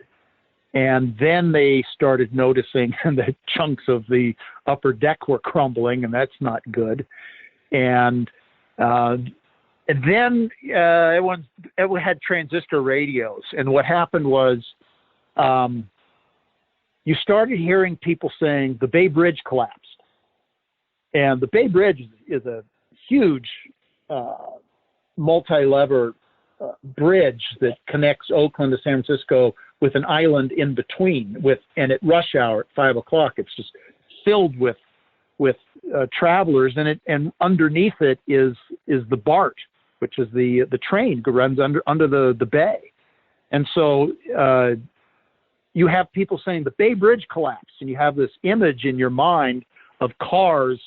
And then they started noticing that chunks of the upper deck were crumbling, and that's not good. And then everyone had transistor radios. And what happened was you started hearing people saying the Bay Bridge collapsed. And the Bay Bridge is a huge multi-lever bridge that connects Oakland to San Francisco with an island in between. And at rush hour at 5 o'clock, it's just filled with travelers, and underneath it is the BART, which is the train that runs under the bay. And so you have people saying the Bay Bridge collapsed, and you have this image in your mind of cars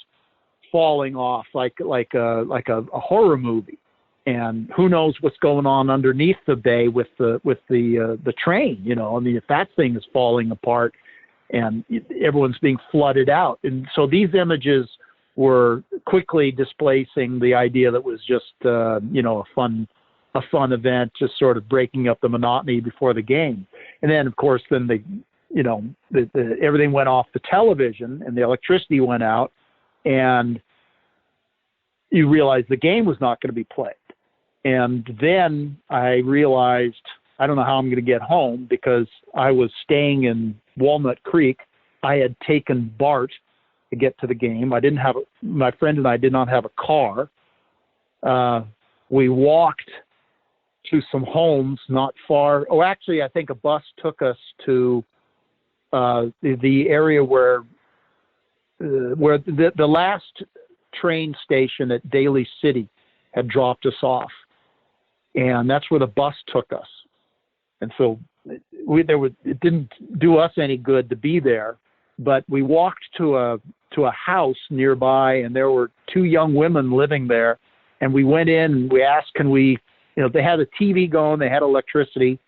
falling off like a horror movie. And who knows what's going on underneath the bay with the train, I mean, if that thing is falling apart and everyone's being flooded out. And so these images were quickly displacing the idea that was just, a fun event, just sort of breaking up the monotony before the game. And then, of course, everything went off the television and the electricity went out, and you realize the game was not going to be played. And then I realized I don't know how I'm going to get home because I was staying in Walnut Creek. I had taken BART to get to the game. My friend and I did not have a car. We walked to some homes not far. Oh, actually, I think a bus took us to the area where the last train station at Daly City had dropped us off. And that's where the bus took us. And so it didn't do us any good to be there, but we walked to a house nearby, and there were 2 young women living there. And we went in and we asked, they had a TV going, they had electricity.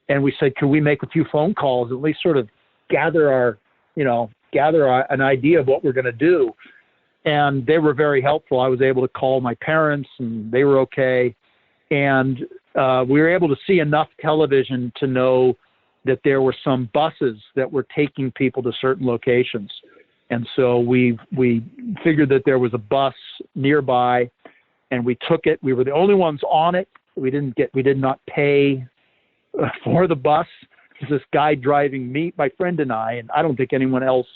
And we said, can we make a few phone calls, at least sort of gather an idea of what we're going to do. And they were very helpful. I was able to call my parents, and they were okay. And we were able to see enough television to know that there were some buses that were taking people to certain locations. And so we figured that there was a bus nearby, and we took it. We were the only ones on it. We did not pay for the bus. It was this guy driving me, my friend and I don't think anyone else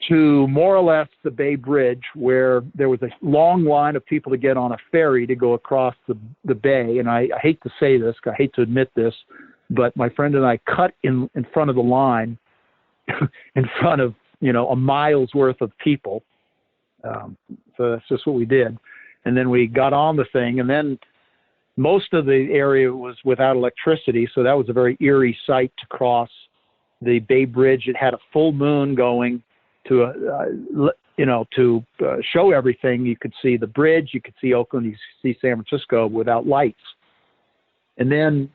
to more or less the Bay Bridge, where there was a long line of people to get on a ferry to go across the bay. And I hate to say this, I hate to admit this, but my friend and I cut in front of the line, in front of, a mile's worth of people. So that's just what we did. And then we got on the thing, and then most of the area was without electricity. So that was a very eerie sight to cross the Bay Bridge. It had a full moon going to show everything. You could see the bridge, you could see Oakland, you could see San Francisco without lights. And then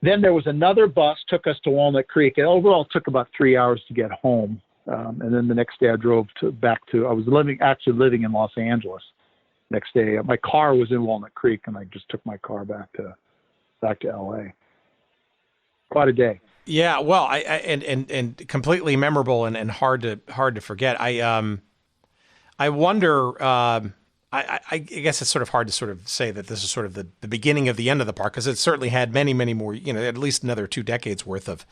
there was another bus, took us to Walnut Creek. It overall took about 3 hours to get home. And then the next day I drove I was actually living in Los Angeles. Next day, my car was in Walnut Creek, and I just took my car back to LA. Quite a day. Yeah, well, and completely memorable and hard to forget. I wonder. I guess it's sort of hard to sort of say that this is sort of the beginning of the end of the park, because it certainly had many more. At least another 2 decades worth of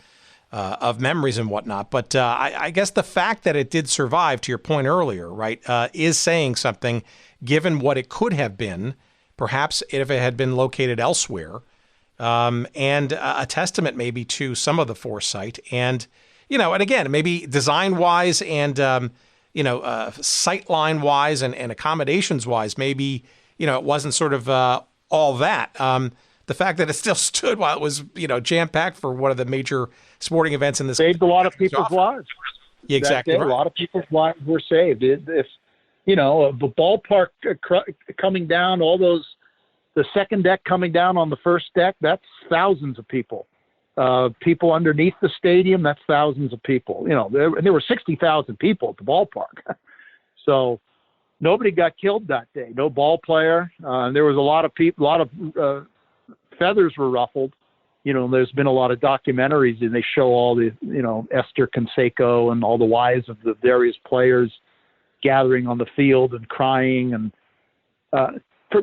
memories and whatnot. But I guess the fact that it did survive, to your point earlier, right, is saying something, given what it could have been, perhaps if it had been located elsewhere. And a testament maybe to some of the foresight and again, maybe design wise and, sight line wise and accommodations wise, maybe, it wasn't sort of all that. The fact that it still stood while it was, jam packed for one of the major sporting events in this saved a lot of people's lives. Yeah, exactly. Right. A lot of people's lives were saved. If the ballpark coming down, the second deck coming down on the first deck, that's thousands of people. People underneath the stadium, that's thousands of people. There were 60,000 people at the ballpark. So nobody got killed that day. No ball player. There was a lot of people, feathers were ruffled. There's been a lot of documentaries, and they show all the, Esther Canseco and all the wives of the various players gathering on the field and crying. And,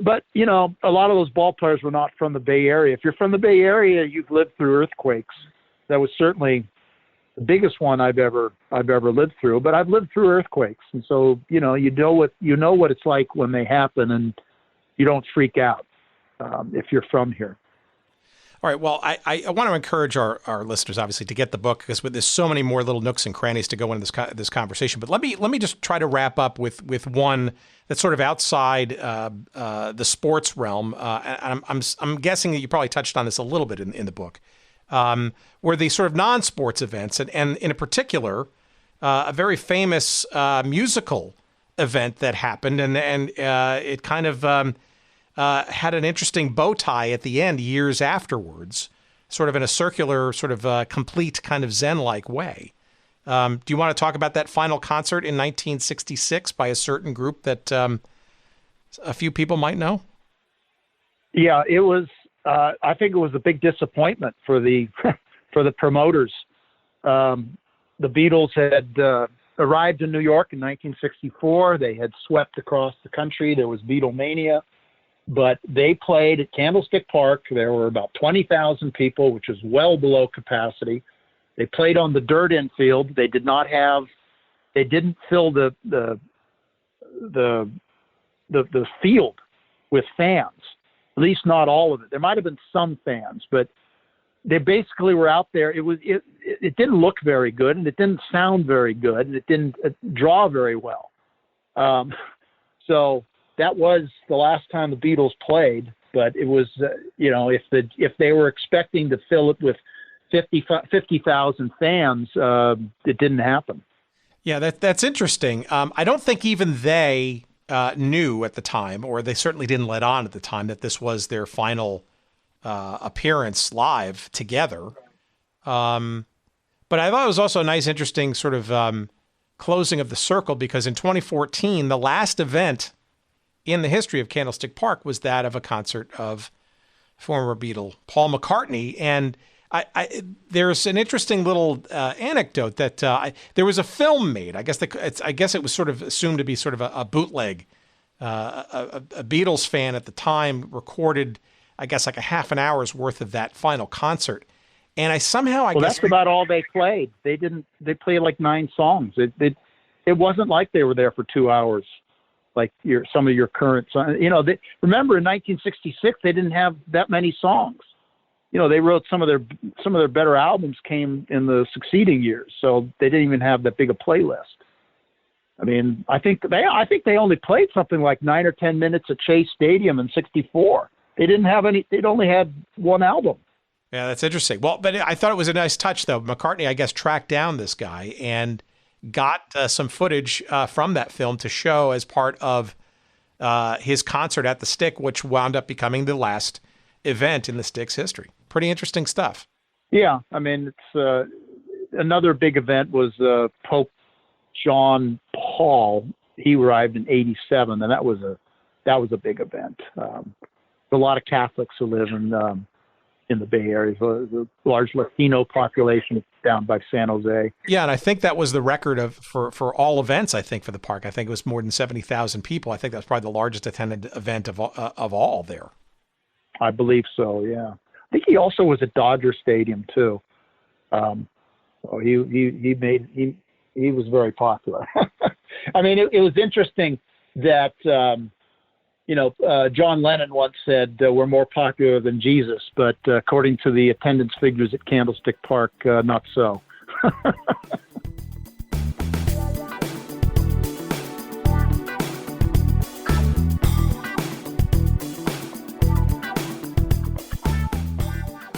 but a lot of those ball players were not from the Bay Area. If you're from the Bay Area, you've lived through earthquakes. That was certainly the biggest one I've ever lived through. But I've lived through earthquakes, and so you know what it's like when they happen, and you don't freak out if you're from here. All right. Well, I want to encourage our listeners, obviously, to get the book, because there's so many more little nooks and crannies to go into this conversation. But let me just try to wrap up with one that's sort of outside the sports realm. And I'm guessing that you probably touched on this a little bit in the book, where the sort of non-sports events, and in particular, a very famous musical event that happened, and it kind of had an interesting bow tie at the end years afterwards, sort of in a circular, sort of complete kind of Zen-like way. Do you want to talk about that final concert in 1966 by a certain group that a few people might know? Yeah, it was. I think it was a big disappointment for the for the promoters. The Beatles had arrived in New York in 1964. They had swept across the country. There was Beatlemania. But they played at Candlestick Park. There were about 20,000 people, which is well below capacity. They played on the dirt infield. They didn't fill the field with fans, at least not all of it. There might have been some fans, but they basically were out there. It didn't look very good, and it didn't sound very good, and it didn't draw very well. So that was the last time the Beatles played, but it was, if they were expecting to fill it with 50,000 fans, it didn't happen. Yeah, that's interesting. I don't think even they knew at the time, or they certainly didn't let on at the time, that this was their final appearance live together. But I thought it was also a nice, interesting sort of closing of the circle, because in 2014, the last event in the history of Candlestick Park was that of a concert of former Beatle Paul McCartney. And there's an interesting little anecdote that there was a film made. I guess it was sort of assumed to be sort of a bootleg. A Beatles fan at the time recorded, I guess, like a half an hour's worth of that final concert. And I somehow, I Well, guess, that's about all they played. They played like 9 songs. It wasn't like they were there for 2 hours, like some of your current songs. Remember in 1966, they didn't have that many songs. They wrote some of their better albums came in the succeeding years, so they didn't even have that big a playlist. I mean, I think they only played something like 9 or 10 minutes at Chase Stadium in '64. They didn't have any. They'd only had one album. Yeah, that's interesting. Well, but I thought it was a nice touch, though. McCartney, I guess, tracked down this guy and got some footage from that film to show as part of his concert at the Stick, which wound up becoming the last event in the Stick's history. Pretty interesting stuff. Yeah, I mean, it's another big event was Pope John Paul. He arrived in '87, and that was a big event. A lot of Catholics who live in the Bay Area. The large Latino population down by San Jose. Yeah, and I think that was the record for all events, I think, for the park. I think it was more than 70,000 people. I think that's probably the largest attended event of all there. I believe so, yeah. I think he also was at Dodger Stadium, too. He was very popular. I mean, it was interesting that, John Lennon once said, we're more popular than Jesus, but according to the attendance figures at Candlestick Park, not so.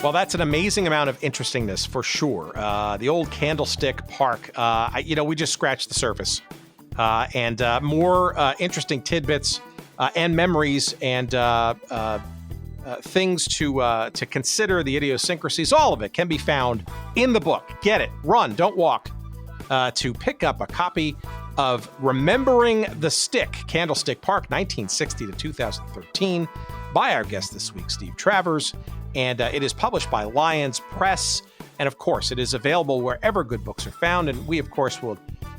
Well, that's an amazing amount of interestingness for sure. The old Candlestick Park, we just scratched the surface. And more interesting tidbits and memories and things to consider, the idiosyncrasies, all of it can be found in the book. Get it, run, don't walk, to pick up a copy of Remembering the Stick, Candlestick Park, 1960 to 2013, by our guest this week, Steve Travers. And it is published by Lyons Press. And of course, it is available wherever good books are found. And we, of course, will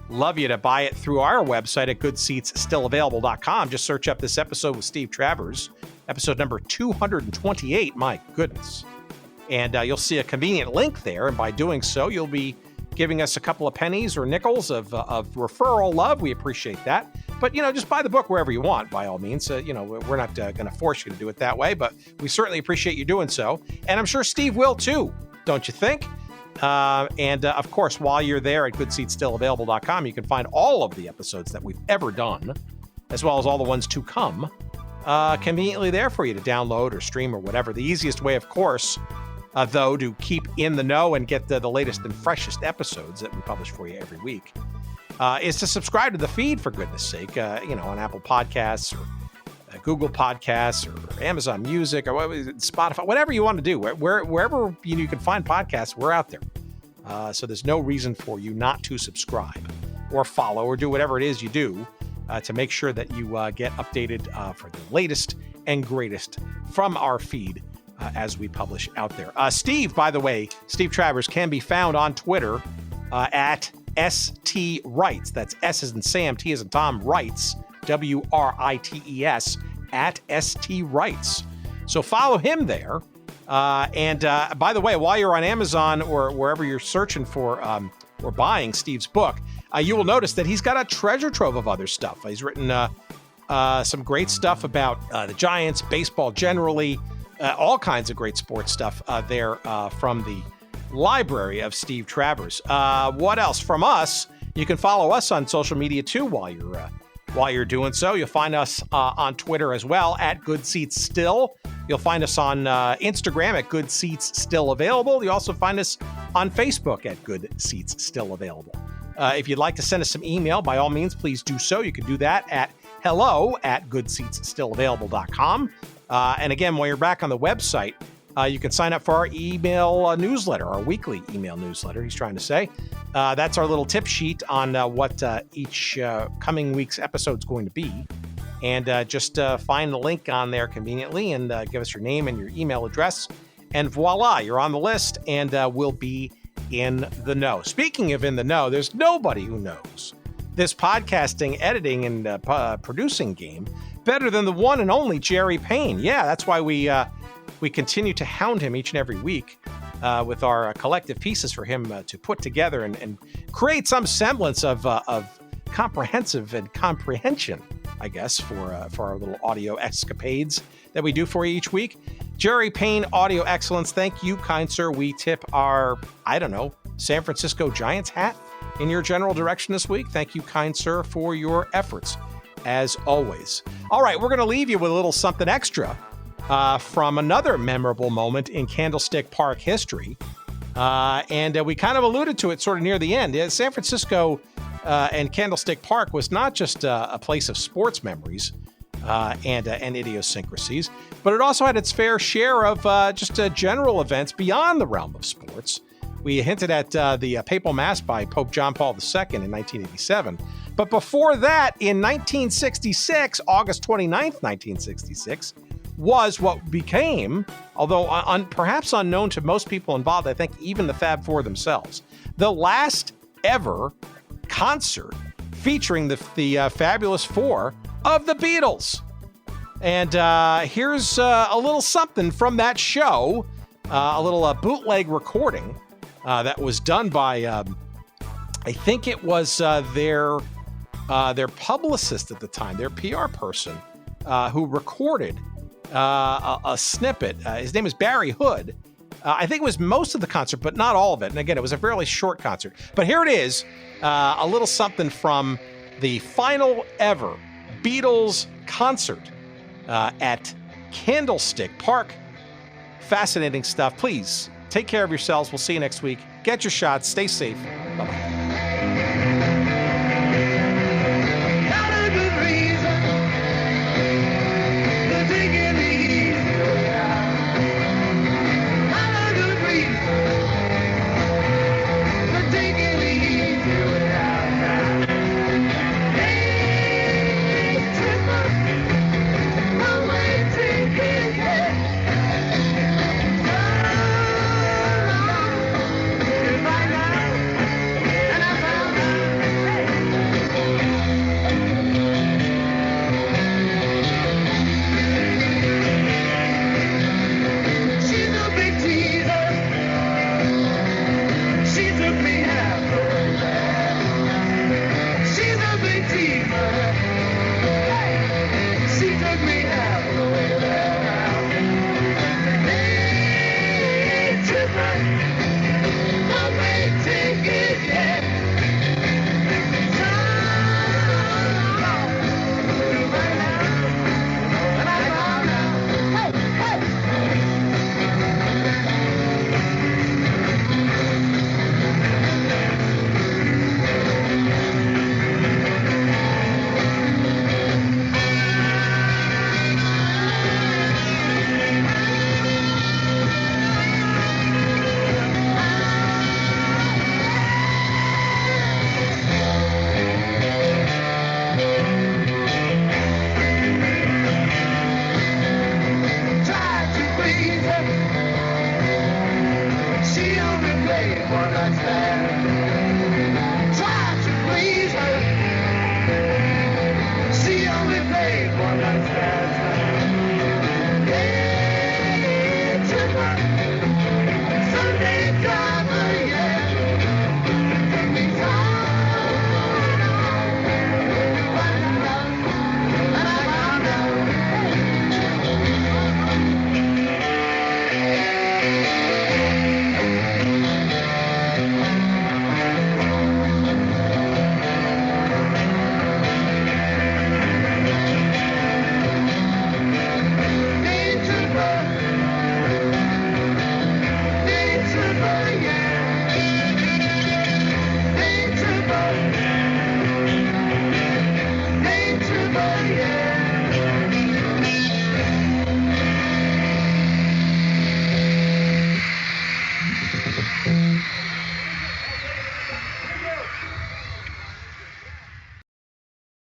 love you to buy it through our website at goodseatsstillavailable.com. Just search up this episode with Steve Travers, episode number 228. My goodness. And you'll see a convenient link there. And by doing so, you'll be giving us a couple of pennies or nickels of referral love. We appreciate that. But, just buy the book wherever you want, by all means. We're not going to force you to do it that way, but we certainly appreciate you doing so. And I'm sure Steve will, too, don't you think? And of course, while you're there at goodseatsstillavailable.com, you can find all of the episodes that we've ever done, as well as all the ones to come, conveniently there for you to download or stream or whatever. The easiest way, of course, though, to keep in the know and get the latest and freshest episodes that we publish for you every week, is to subscribe to the feed, for goodness sake, on Apple Podcasts or Google Podcasts or Amazon Music or Spotify, whatever you want to do. Wherever you can find podcasts, we're out there. So there's no reason for you not to subscribe or follow or do whatever it is you do to make sure that you get updated for the latest and greatest from our feed as we publish out there. Steve, by the way, Steve Travers can be found on Twitter at ST Writes. That's S as in Sam, T as in Tom, Writes, WRITES, at ST Writes. So follow him there. And by the way, while you're on Amazon or wherever you're searching for or buying Steve's book, you will notice that he's got a treasure trove of other stuff. He's written some great stuff about the Giants, baseball generally, all kinds of great sports stuff there from the library of Steve Travers. What else from us? You can follow us on social media too while you're doing so. You'll find us on Twitter as well at Good Seats Still. You'll find us on Instagram at Good Seats Still Available. You also find us on Facebook at Good Seats Still Available. If you'd like to send us some email, by all means, please do so. You can do that at hello@goodseatsstillavailable.com. And again, while you're back on the website, you can sign up for our email newsletter, our weekly email newsletter, he's trying to say. That's our little tip sheet on what each coming week's episode is going to be. And just find the link on there conveniently and give us your name and your email address. And voila, you're on the list and we'll be in the know. Speaking of in the know, there's nobody who knows this podcasting, editing, and producing game better than the one and only Jerry Payne. Yeah, that's why we continue to hound him each and every week with our collective pieces for him to put together and create some semblance of comprehensive and comprehension, I guess, for our little audio escapades that we do for you each week. Jerry Payne, Audio Excellence. Thank you, kind sir. We tip our, San Francisco Giants hat in your general direction this week. Thank you, kind sir, for your efforts, as always. All right, we're going to leave you with a little something extra from another memorable moment in Candlestick Park history. And we kind of alluded to it sort of near the end. San Francisco and Candlestick Park was not just a place of sports memories and idiosyncrasies, but it also had its fair share of just general events beyond the realm of sports. We hinted at the papal mass by Pope John Paul II in 1987. But before that, in 1966, August 29th, 1966, was what became, although perhaps unknown to most people involved, I think even the Fab Four themselves, the last ever concert featuring the Fabulous Four of the Beatles. And here's a little something from that show, a little bootleg recording that was done by, I think it was their publicist at the time, their PR person, who recorded a snippet. His name is Barry Hood. I think it was most of the concert, but not all of it. And again, it was a fairly short concert. But here it is, a little something from the final ever Beatles concert at Candlestick Park. Fascinating stuff. Please take care of yourselves. We'll see you next week. Get your shots. Stay safe. Bye-bye. She's a big teaser.